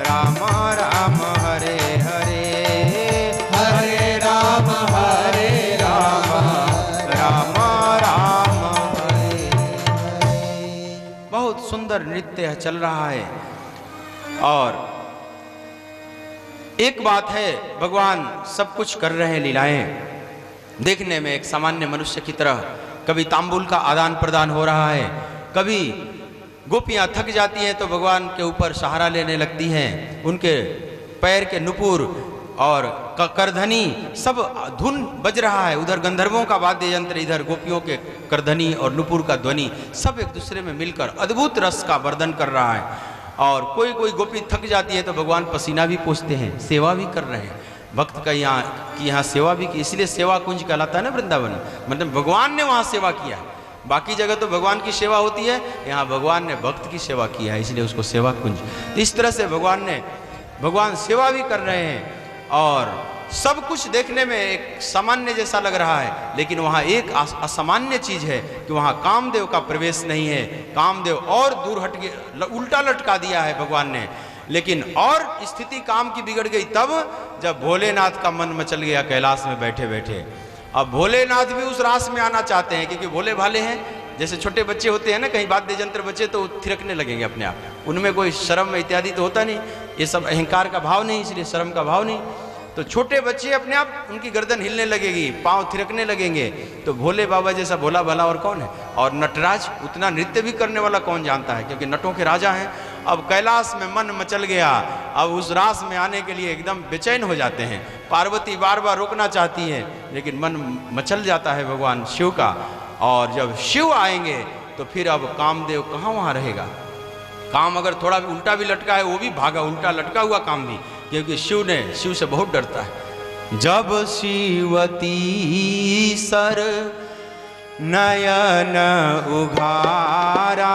राम राम हरे हरे, हरे राम राम हरे हरे। बहुत सुंदर नृत्य चल रहा है। और एक बात है, भगवान सब कुछ कर रहे हैं लीलाएं, देखने में एक सामान्य मनुष्य की तरह। कभी तांबूल का आदान प्रदान हो रहा है, कभी गोपियां थक जाती हैं तो भगवान के ऊपर सहारा लेने लगती हैं, उनके पैर के नुपुर और करधनी सब धुन बज रहा है, उधर गंधर्वों का वाद्य यंत्र, इधर गोपियों के करधनी और नुपुर का ध्वनि, सब एक दूसरे में मिलकर अद्भुत रस का वर्धन कर रहा है। और कोई कोई गोपी थक जाती है तो भगवान पसीना भी पोंछते हैं, सेवा भी कर रहे हैं। भक्त का यहाँ सेवा भी की, इसलिए सेवा कुंज कहलाता है ना वृंदावन, मतलब भगवान ने वहाँ सेवा किया। बाकी जगह तो भगवान की सेवा होती है, यहाँ भगवान ने भक्त की सेवा की है, इसलिए उसको सेवा कुंज। इस तरह से भगवान सेवा भी कर रहे हैं और सब कुछ देखने में एक सामान्य जैसा लग रहा है, लेकिन वहाँ एक असामान्य चीज है कि वहाँ कामदेव का प्रवेश नहीं है। कामदेव और दूर हट के उल्टा लटका दिया है भगवान ने। लेकिन और स्थिति काम की बिगड़ गई तब जब भोलेनाथ का मन मचल गया कैलाश में बैठे बैठे। अब भोलेनाथ भी उस रास में आना चाहते हैं, क्योंकि भोले भाले हैं। जैसे छोटे बच्चे होते हैं ना, कहीं वाद्य यंत्र बचे तो थिरकने लगेंगे अपने आप, उनमें कोई शर्म इत्यादि तो होता नहीं, ये सब अहंकार का भाव नहीं, इसलिए शर्म का भाव नहीं। तो छोटे बच्चे अपने आप उनकी गर्दन हिलने लगेगी, पांव थिरकने लगेंगे। तो भोले बाबा जैसा भोला भला और कौन है? और नटराज उतना नृत्य भी करने वाला कौन जानता है, क्योंकि नटों के राजा हैं। अब कैलाश में मन मचल गया, अब उस रास में आने के लिए एकदम बेचैन हो जाते हैं। पार्वती बार बार रोकना चाहती है, लेकिन मन मचल जाता है भगवान शिव का। और जब शिव आएंगे तो फिर अब कामदेव कहाँ वहाँ रहेगा। काम अगर थोड़ा भी उल्टा भी लटका है वो भी भागा, उल्टा लटका हुआ काम भी, क्योंकि शिव से बहुत डरता है। जब शिवती सर नयन उघारा,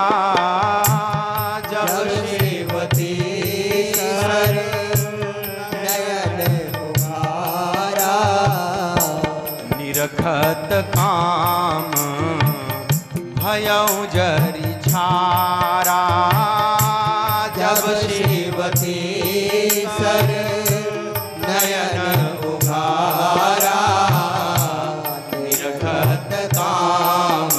जब शिवती सर नयन उघारा, निरखत काम भयउ जरि छारा। जब शिवती सर नयन उघारा, निरखत काम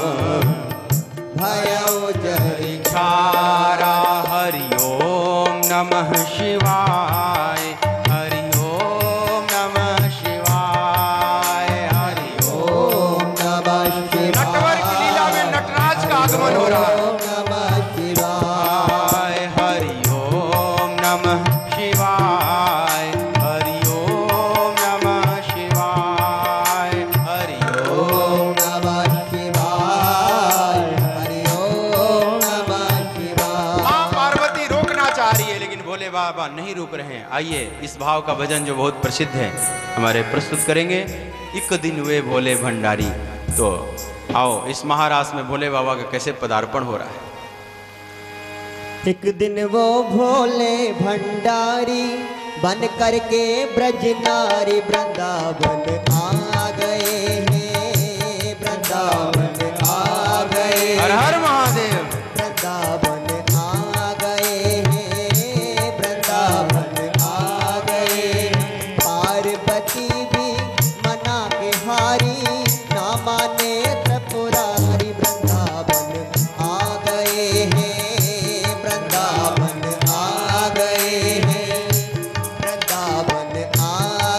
भयउ जरि छारा। हरि ओम नमः शिवाय, हरि ओम नमः शिवाय, हरि ओम। ओम नमः शिवाय। नटवर की लीला में नटराज का आगमन हो रहा है। ओम नमः शिवाय। हरि ओम नमः शिवाय, हरि ओम नमः शिवाय, हरि ओम। ओम नमः शिवाय। हरि ओम नमः शिवाय। माँ पार्वती रोकना चाह रही है, लेकिन भोले बाबा नहीं रुक रहे हैं। आइए इस भाव का भजन जो बहुत प्रसिद्ध है हमारे प्रस्तुत करेंगे। एक दिन वे भोले भंडारी। तो आओ इस महारास में भोले बाबा का कैसे पदार्पण हो रहा है। एक दिन वो भोले भंडारी बन करके ब्रज नारी वृंदावन आ गए हैं, वृंदावन आ गए। हर हर महादेव। वृंदावन आ गए हैं, वृंदावन आ गए। पार्वती भी मना के हारी, ना माने त्रिपुरारी। वृंदावन आ गए हैं, वृंदावन आ गए हैं, वृंदावन आ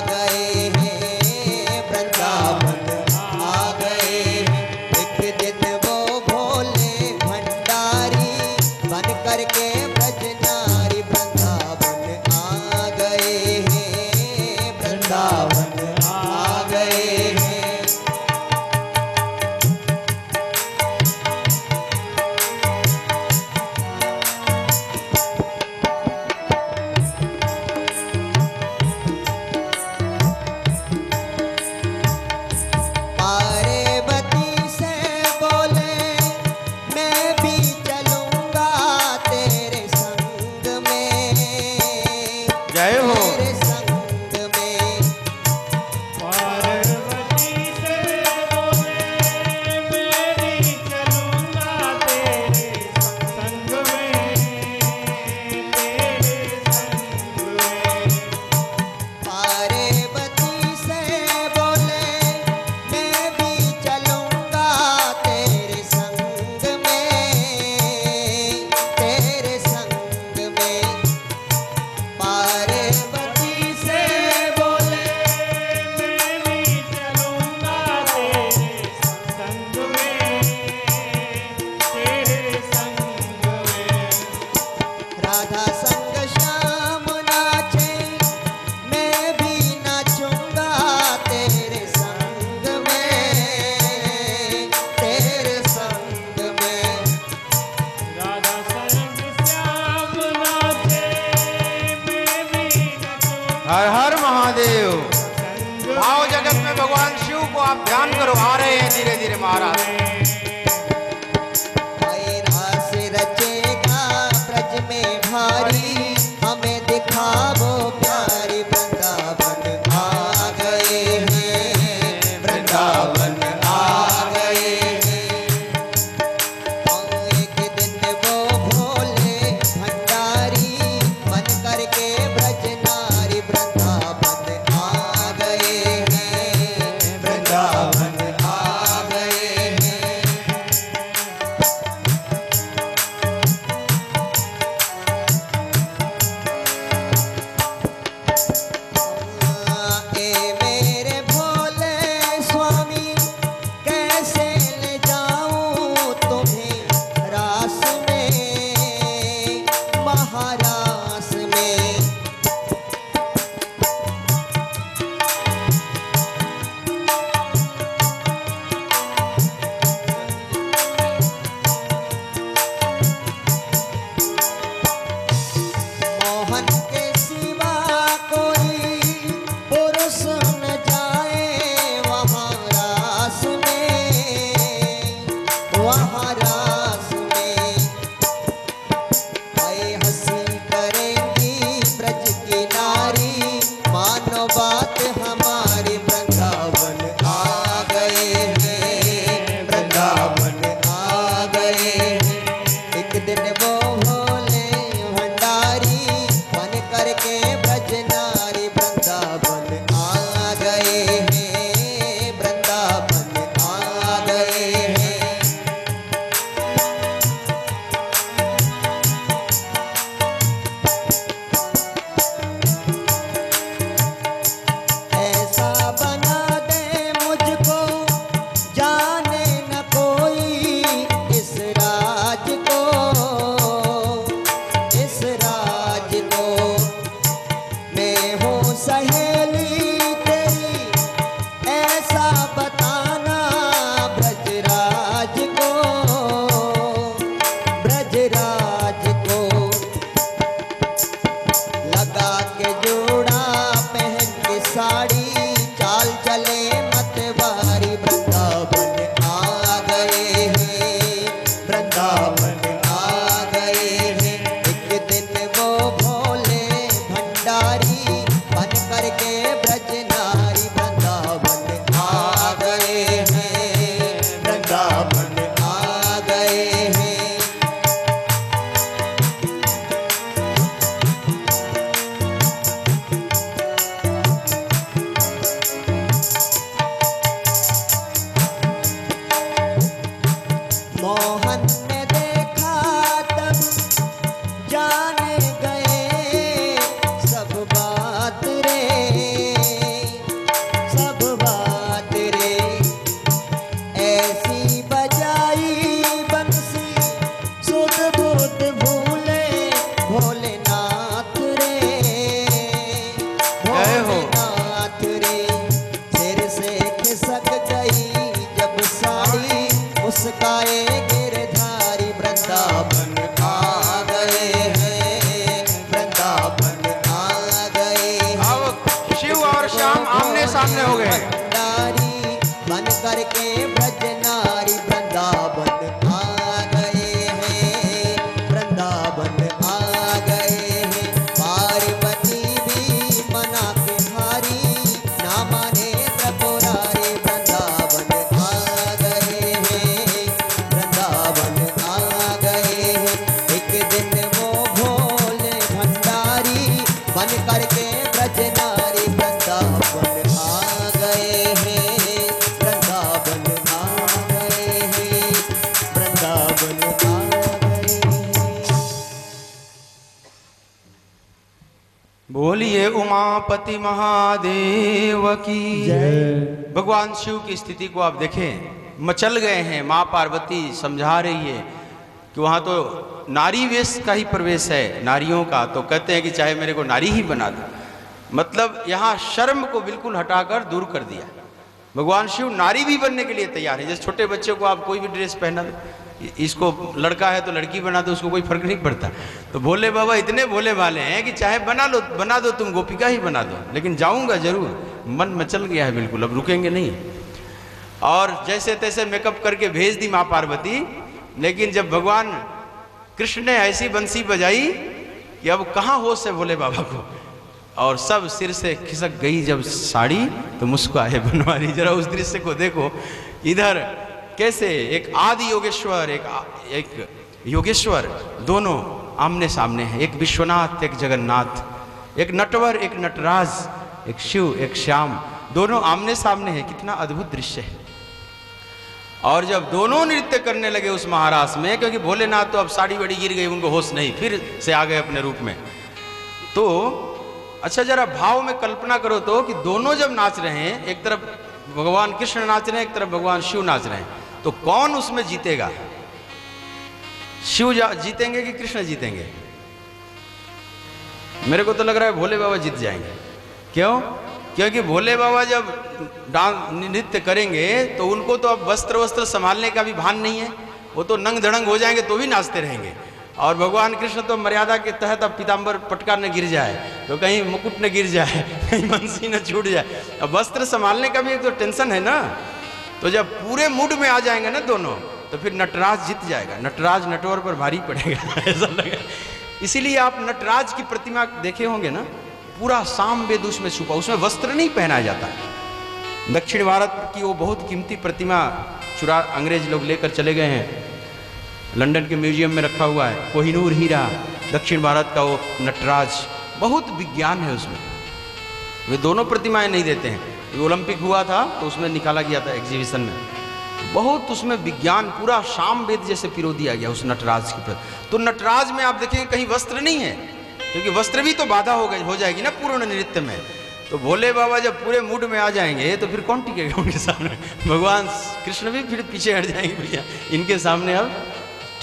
गए हैं, वृंदावन आ गए हैं। एक दिन वो भोले भंडारी बन करके ब्रज नारी वृंदावन आ गए हैं, वृंदावन आ गए हैं। पार्वती से बोले मैं भी चलूंगा तेरे संग में, जय हो। तेरे संग में। पार्वती से बोले मैं भी चलूंगा तेरे संग में, तेरे संग में। पार्वती से बोले मैं भी चलूंगा तेरे संग में, तेरे संग में। पार्वती से बोले मैं भी चलूंगा तेरे संग में, तेरे संग में। राधा संग श्याम नाचे मैं भी नाचूंगा तेरे संग में, तेरे संग में। राधा संग श्याम नाचे मैं भी नचूं हर हर महादेव। संग भाव जगत में भगवान शिव को आप ध्यान करो, आ रहे हैं धीरे धीरे महाराज। आई रास रचेगा ब्रज में भारी, हमें दिखावो प्यारी। वृंदावन आ गए हैं, वृंदावन आ गए हैं। एक दिन वो भोले भंडारी बन करके ब्रज नारी वृंदावन आ गए हैं, वृंदावन आ गए हैं। सामने हो गए। भंडारी बन करके ब्रज नारी वृंदावन आ गए हैं, वृंदावन आ गए हैं। पार्वती भी मना के हारी, ना माने त्रिपुरारी वृंदावन आ गए हैं, वृंदावन आ गए हैं। एक दिन वो भोले भंडारी बन करके ब्रज नारी वृंदावन आ गए हैं, वृंदावन आ गए हैं, वृंदावन आ गए हैं। बोलिए उमापति महादेव की जय। भगवान शिव की स्थिति को आप देखें, मचल गए हैं। माँ पार्वती समझा रही है कि वहाँ तो नारी वेश का ही प्रवेश है, नारियों का, तो कहते हैं कि चाहे मेरे को नारी ही बना दो। मतलब यहाँ शर्म को बिल्कुल हटाकर दूर कर दिया। भगवान शिव नारी भी बनने के लिए तैयार है। जैसे छोटे बच्चे को आप कोई भी ड्रेस पहना दो, इसको लड़का है तो लड़की बना दो, उसको कोई फर्क नहीं पड़ता। तो भोले बाबा इतने भोले वाले हैं कि चाहे बना दो तुम गोपिका ही बना दो, लेकिन जाऊंगा जरूर। मन मचल गया है बिल्कुल, अब रुकेंगे नहीं। और जैसे तैसे मेकअप करके भेज दी माँ पार्वती, लेकिन जब भगवान कृष्ण ने ऐसी बंसी बजाई कि अब कहाँ होश है भोले बाबा को, और सब सिर से खिसक गई जब साड़ी, तो मुस्कुराए बनवारी। जरा उस दृश्य को देखो, इधर कैसे एक आदि योगेश्वर एक योगेश्वर दोनों आमने सामने हैं। एक विश्वनाथ, एक जगन्नाथ, एक नटवर, एक नटराज, एक शिव, एक श्याम, दोनों आमने सामने हैं। कितना अद्भुत दृश्य है। और जब दोनों नृत्य करने लगे उस महारास में, क्योंकि भोलेनाथ तो अब साड़ी बड़ी गिर गई, उनको होश नहीं, फिर से आ गए अपने रूप में। तो अच्छा जरा भाव में कल्पना करो तो कि दोनों जब नाच रहे हैं, एक तरफ भगवान कृष्ण नाच रहे हैं, एक तरफ भगवान शिव नाच रहे हैं, तो कौन उसमें जीतेगा? शिव जीतेंगे कि कृष्ण जीतेंगे? मेरे को तो लग रहा है भोले बाबा जीत जाएंगे। क्यों? क्योंकि भोले बाबा जब नृत्य करेंगे तो उनको तो अब वस्त्र संभालने का भी भान नहीं है, वो तो नंग धड़ंग हो जाएंगे तो भी नाचते रहेंगे। और भगवान कृष्ण तो मर्यादा के तहत अब पीताम्बर पटका न गिर जाए, तो कहीं मुकुट न गिर जाए, कहीं बंसी न छूट जाए। अब वस्त्र संभालने का भी एक तो टेंशन है ना। तो जब पूरे मूड में आ जाएंगे ना दोनों, तो फिर नटराज जीत जाएगा। नटराज नटवर पर भारी पड़ेगा ऐसा लगे। इसीलिए आप नटराज की प्रतिमा देखे होंगे ना, पूरा सामवेद उसमें छुपा, उसमें वस्त्र नहीं पहनाया जाता। दक्षिण भारत की वो बहुत कीमती प्रतिमा चुरा अंग्रेज लोग लेकर चले गए हैं, लंदन के म्यूजियम में रखा हुआ है। कोहिनूर हीरा, दक्षिण भारत का वो नटराज, बहुत विज्ञान है उसमें। वे दोनों प्रतिमाएं नहीं देते हैं। ओलंपिक हुआ था तो उसमें निकाला गया था एग्जीबिशन में, बहुत उसमें विज्ञान, पूरा सामवेद जैसे पिरो दिया गया उस नटराज के प्रति। तो नटराज में आप देखेंगे कहीं वस्त्र नहीं है, क्योंकि वस्त्र भी तो बाधा हो जाएगी ना पूर्ण नृत्य में। तो भोले बाबा जब पूरे मूड में आ जाएंगे तो फिर कौन टिकेगा उनके सामने? भगवान कृष्ण भी फिर पीछे हट जाएंगे, भैया इनके सामने अब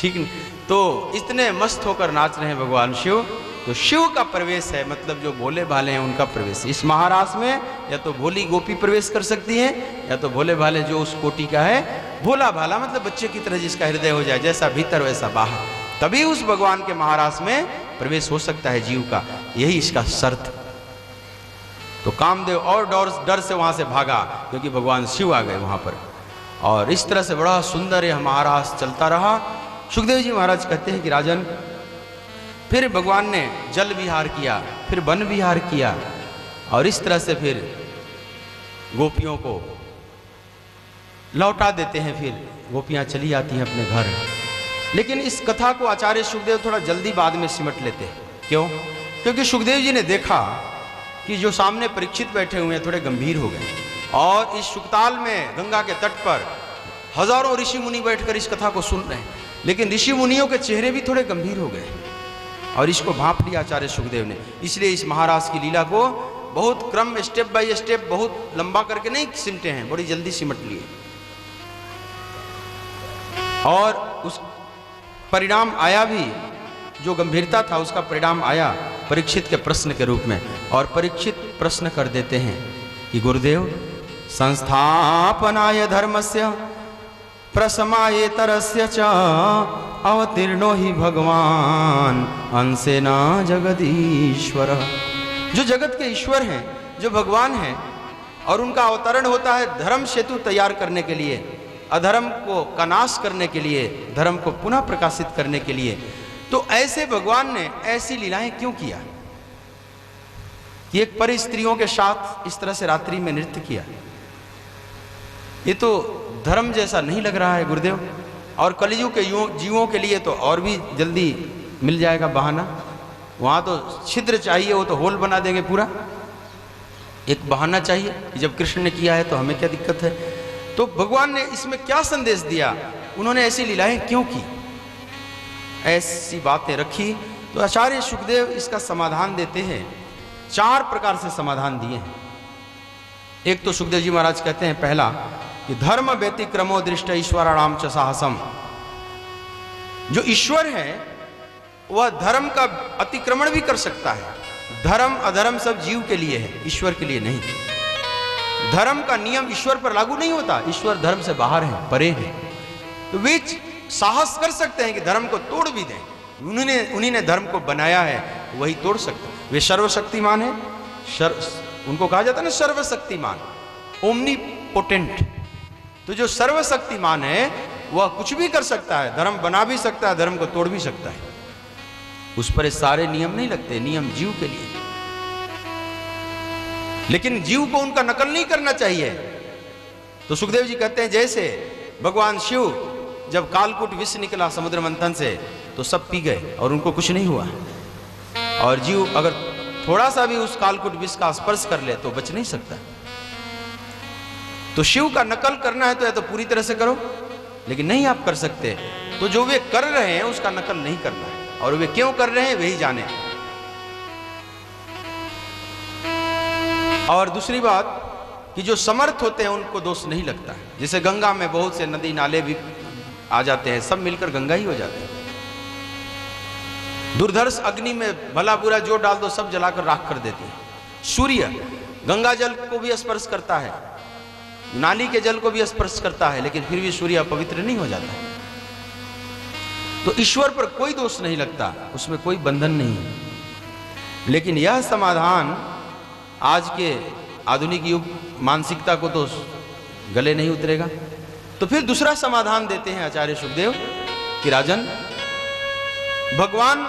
ठीक नहीं। तो इतने मस्त होकर नाच रहे हैं भगवान शिव। तो शिव का प्रवेश है, मतलब जो भोले भाले हैं उनका प्रवेश इस महारास में। या तो भोली गोपी प्रवेश कर सकती है, या तो भोले भाले जो उस कोटि का है, भोला भाला मतलब बच्चे की तरह जिसका हृदय हो जाए, जैसा भीतर वैसा बाहर, तभी उस भगवान के महारास में प्रवेश हो सकता है जीव का। यही इसका शर्त। तो कामदेव और डर से वहां से भागा, क्योंकि भगवान शिव आ गए वहां पर। और इस तरह से बड़ा सुंदर यह महारास चलता रहा। सुखदेव जी महाराज कहते हैं कि राजन, फिर भगवान ने जल विहार किया, फिर वन विहार किया, और इस तरह से फिर गोपियों को लौटा देते हैं। फिर गोपियां चली आती हैं अपने घर। लेकिन इस कथा को आचार्य सुखदेव थोड़ा जल्दी बाद में सिमट लेते हैं। क्यों? क्योंकि सुखदेव जी ने देखा कि जो सामने परीक्षित बैठे हुए हैं थोड़े गंभीर हो गए, और इस शुकताल में गंगा के तट पर हजारों ऋषि मुनि बैठकर इस कथा को सुन रहे हैं, लेकिन ऋषि मुनियों के चेहरे भी थोड़े गंभीर हो गए, और इसको भांप लिया आचार्य सुखदेव ने। इसलिए इस महाराज की लीला को बहुत क्रम, स्टेप बाय स्टेप, बहुत लंबा करके नहीं सिमटे हैं, बड़ी जल्दी सिमट लिए। और उस परिणाम आया भी, जो गंभीरता था उसका परिणाम आया परीक्षित के प्रश्न के रूप में। और परीक्षित प्रश्न कर देते हैं कि गुरुदेव, संस्थापनाय धर्मस्य प्रसमायेतरस्य च अवतीर्णो ही भगवान अंशेना जगदीश्वर। जो जगत के ईश्वर हैं, जो भगवान हैं, और उनका अवतरण होता है धर्म सेतु तैयार करने के लिए, अधर्म को का नाश करने के लिए, धर्म को पुनः प्रकाशित करने के लिए। तो ऐसे भगवान ने ऐसी लीलाएं क्यों किया कि एक परी स्त्रियों के साथ इस तरह से रात्रि में नृत्य किया? ये तो धर्म जैसा नहीं लग रहा है गुरुदेव। और कलयुग के जीवों के लिए तो और भी जल्दी मिल जाएगा बहाना। वहाँ तो छिद्र चाहिए, वो तो होल बना देंगे पूरा। एक बहाना चाहिए कि जब कृष्ण ने किया है तो हमें क्या दिक्कत है। तो भगवान ने इसमें क्या संदेश दिया, उन्होंने ऐसी लीलाएं क्यों की, ऐसी बातें रखी। तो आचार्य सुखदेव इसका समाधान देते हैं। 4 प्रकार से समाधान दिए हैं। एक तो सुखदेव जी महाराज कहते हैं, पहला कि धर्म व्यतिक्रमो दृष्ट ईश्वराणाम च साहसम। जो ईश्वर है वह धर्म का अतिक्रमण भी कर सकता है। धर्म अधर्म सब जीव के लिए है, ईश्वर के लिए नहीं। धर्म का नियम ईश्वर पर लागू नहीं होता, ईश्वर धर्म से बाहर है, परे है। तो वे साहस कर सकते हैं कि धर्म को तोड़ भी दें। उन्हीं ने धर्म को बनाया है, वही तोड़ सकते हैं। वे सर्वशक्तिमान है, उनको कहा जाता है ना सर्वशक्तिमान, ओमनीपोटेंट। तो जो सर्वशक्तिमान है वह कुछ भी कर सकता है, धर्म बना भी सकता है, धर्म को तोड़ भी सकता है। उस पर सारे नियम नहीं लगते, नियम जीव के लिए। लेकिन जीव को उनका नकल नहीं करना चाहिए। तो सुखदेव जी कहते हैं, जैसे भगवान शिव जब कालकूट विष निकला समुद्र मंथन से तो सब पी गए और उनको कुछ नहीं हुआ। और जीव अगर थोड़ा सा भी उस कालकूट विष का स्पर्श कर ले तो बच नहीं सकता। तो शिव का नकल करना है तो या तो पूरी तरह से करो, लेकिन नहीं आप कर सकते तो जो वे कर रहे हैं उसका नकल नहीं करना है। और वे क्यों कर रहे हैं वही जाने। और दूसरी बात कि जो समर्थ होते हैं उनको दोष नहीं लगता है। जैसे गंगा में बहुत से नदी नाले भी आ जाते हैं, सब मिलकर गंगा ही हो जाते हैं। दुर्धर्ष अग्नि में भला बुरा जो डाल दो सब जलाकर राख कर देती है। सूर्य गंगा जल को भी स्पर्श करता है, नाली के जल को भी स्पर्श करता है, लेकिन फिर भी सूर्य अपवित्र नहीं हो जाता है। तो ईश्वर पर कोई दोष नहीं लगता, उसमें कोई बंधन नहीं है। लेकिन यह समाधान आज के आधुनिक युग मानसिकता को तो गले नहीं उतरेगा। तो फिर दूसरा समाधान देते हैं आचार्य सुखदेव कि राजन, भगवान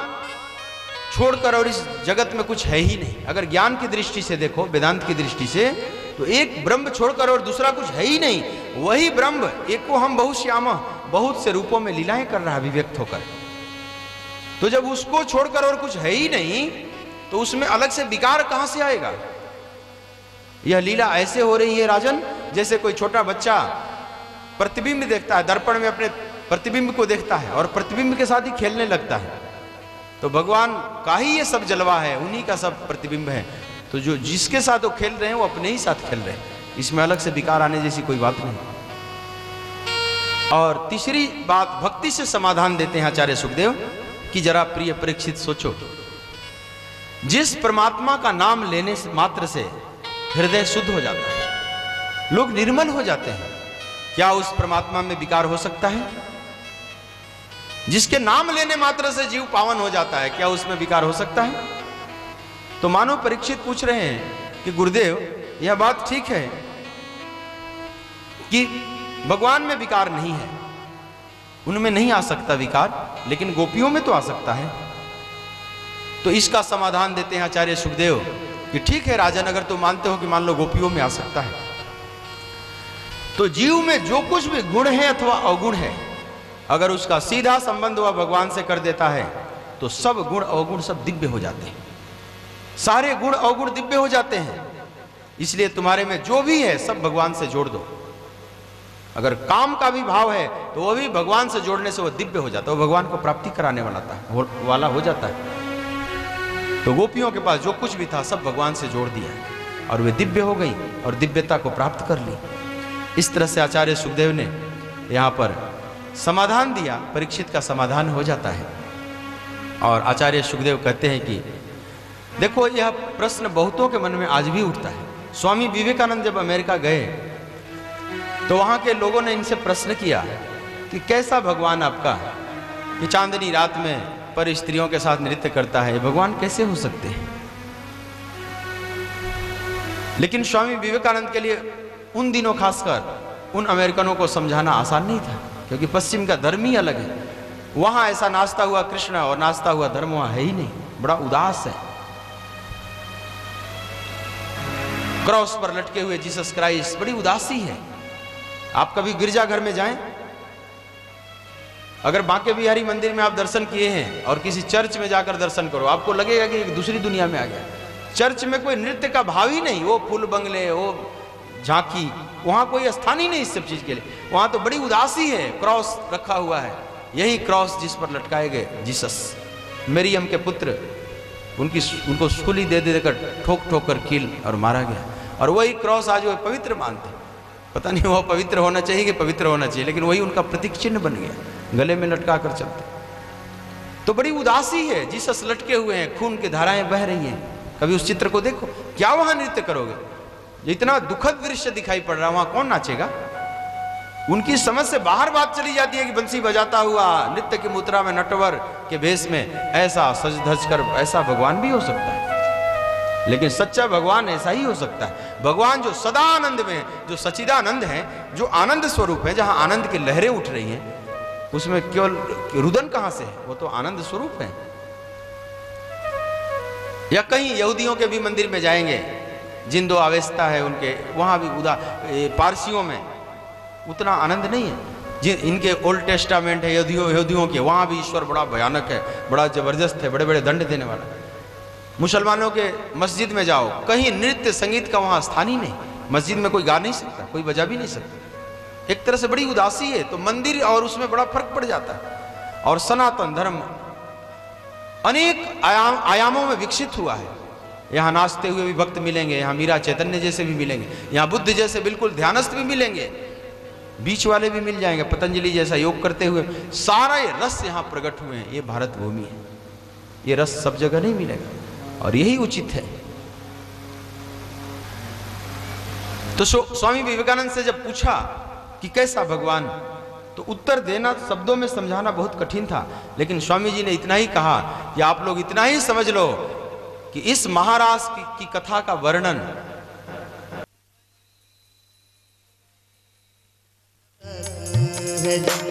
छोड़कर और इस जगत में कुछ है ही नहीं। अगर ज्ञान की दृष्टि से देखो, वेदांत की दृष्टि से, तो एक ब्रह्म छोड़कर और दूसरा कुछ है ही नहीं। वही ब्रह्म एको हम बहुश्यामा, बहुत से रूपों में लीलाएं कर रहा है अभिव्यक्त होकर। तो जब उसको छोड़कर और कुछ है ही नहीं तो उसमें अलग से विकार कहां से आएगा। यह लीला ऐसे हो रही है राजन, जैसे कोई छोटा बच्चा प्रतिबिंब देखता है, दर्पण में अपने प्रतिबिंब को देखता है और प्रतिबिंब के साथ ही खेलने लगता है। तो भगवान का ही ये सब जलवा है, उन्हीं का सब प्रतिबिंब है। तो जो जिसके साथ वो खेल रहे हैं वो अपने ही साथ खेल रहे हैं, इसमें अलग से विकार आने जैसी कोई बात नहीं। और तीसरी बात भक्ति से समाधान देते हैं आचार्य सुखदेव कि जरा प्रिय परीक्षित सोचो, जिस परमात्मा का नाम लेने से मात्र से हृदय शुद्ध हो जाता है, लोग निर्मल हो जाते हैं, क्या उस परमात्मा में विकार हो सकता है? जिसके नाम लेने मात्र से जीव पावन हो जाता है, क्या उसमें विकार हो सकता है? तो मानो परीक्षित पूछ रहे हैं कि गुरुदेव यह बात ठीक है कि भगवान में विकार नहीं है, उनमें नहीं आ सकता विकार, लेकिन गोपियों में तो आ सकता है। तो इसका समाधान देते हैं आचार्य सुखदेव कि ठीक है राजन, अगर तुम मानते हो कि मान लो गोपियों में आ सकता है, तो जीव में जो कुछ भी गुण है अथवा अवगुण है, अगर उसका सीधा संबंध वह भगवान से कर देता है तो सब गुण अवगुण सब दिव्य हो जाते हैं, सारे गुण अवगुण दिव्य हो जाते हैं। इसलिए तुम्हारे में जो भी है सब भगवान से जोड़ दो। अगर काम का भी भाव है तो वह भी भगवान से जोड़ने से वह दिव्य हो जाता है, वह भगवान को प्राप्ति कराने वाला हो जाता है। तो गोपियों के पास जो कुछ भी था सब भगवान से जोड़ दिया और वे दिव्य हो गई और दिव्यता को प्राप्त कर ली। इस तरह से आचार्य सुखदेव ने यहाँ पर समाधान दिया, परीक्षित का समाधान हो जाता है। और आचार्य सुखदेव कहते हैं कि देखो, यह प्रश्न बहुतों के मन में आज भी उठता है। स्वामी विवेकानंद जब अमेरिका गए तो वहाँ के लोगों ने इनसे प्रश्न किया कि कैसा भगवान आपका कि चांदनी रात में पर स्त्रियों के साथ नृत्य करता है, भगवान कैसे हो सकते हैं? लेकिन स्वामी विवेकानंद के लिए उन दिनों खासकर उन अमेरिकनों को समझाना आसान नहीं था, क्योंकि पश्चिम का धर्म ही अलग है। वहां ऐसा नाचता हुआ कृष्ण और नाचता हुआ धर्म वहां है ही नहीं, बड़ा उदास है। क्रॉस पर लटके हुए जीसस क्राइस्ट, बड़ी उदासी है। आप कभी गिरजाघर में जाएं, अगर बांके बिहारी मंदिर में आप दर्शन किए हैं और किसी चर्च में जाकर दर्शन करो, आपको लगेगा कि एक दूसरी दुनिया में आ गया। चर्च में कोई नृत्य का भाव ही नहीं, वो फूल बंगले, वो झांकी, वहां कोई स्थान ही नहीं इस सब चीज के लिए। वहां तो बड़ी उदासी है, क्रॉस रखा हुआ है, यही क्रॉस जिस पर लटकाए गए जीसस, मरियम के पुत्र, उनको सूली दे देकर ठोक ठोक कर कील और मारा गया। और वही क्रॉस आज वो पवित्र मानते, पता नहीं वो पवित्र होना चाहिए कि पवित्र होना चाहिए, लेकिन वही उनका प्रतीक चिन्ह बन गया, गले में लटका कर चलते। तो बड़ी उदासी है, जीसस लटके हुए हैं, खून की धाराएं बह रही हैं। कभी उस चित्र को देखो, क्या वहां नृत्य करोगे? इतना दुखद दृश्य दिखाई पड़ रहा है, वहां कौन नाचेगा? उनकी समझ से बाहर बात चली जाती है कि बंसी बजाता हुआ नृत्य की मुद्रा में नटवर के भेष में ऐसा सज धज कर ऐसा भगवान भी हो सकता है। लेकिन सच्चा भगवान ऐसा ही हो सकता है, भगवान जो सदा आनंद में है, जो सच्चिदानंद है, जो आनंद स्वरूप है, जहां आनंद की लहरें उठ रही हैं, उसमें केवल रुदन कहां से है? वो तो आनंद स्वरूप है। या कहीं यहूदियों के भी मंदिर में जाएंगे, जिंदो आवेस्ता है उनके, वहां भी पारसियों में उतना आनंद नहीं है। जिन इनके ओल्ड टेस्टामेंट है यहूदियों के, वहां भी ईश्वर बड़ा भयानक है, बड़ा जबरदस्त है, बड़े बड़े दंड देने वाला। मुसलमानों के मस्जिद में जाओ, कहीं नृत्य संगीत का वहां स्थान ही नहीं, मस्जिद में कोई गा नहीं सकता, कोई बजा भी नहीं सकता। एक तरह से बड़ी उदासी है। तो मंदिर और उसमें बड़ा फर्क पड़ जाता है। और सनातन धर्म अनेक आयामों में विकसित हुआ है। यहाँ नाचते हुए भी भक्त मिलेंगे, यहाँ मीरा चैतन्य जैसे भी मिलेंगे, यहाँ बुद्ध जैसे बिल्कुल ध्यानस्थ भी मिलेंगे, बीच वाले भी मिल जाएंगे, पतंजलि जैसा योग करते हुए। सारे रस यहाँ प्रकट हुए हैं। ये भारत भूमि है, ये रस सब जगह नहीं मिलेगा, और यही उचित है। तो स्वामी विवेकानंद से जब पूछा कि कैसा भगवान, तो उत्तर देना, शब्दों में समझाना बहुत कठिन था। लेकिन स्वामी जी ने इतना ही कहा कि आप लोग इतना ही समझ लो कि इस महाराज की कथा का वर्णन है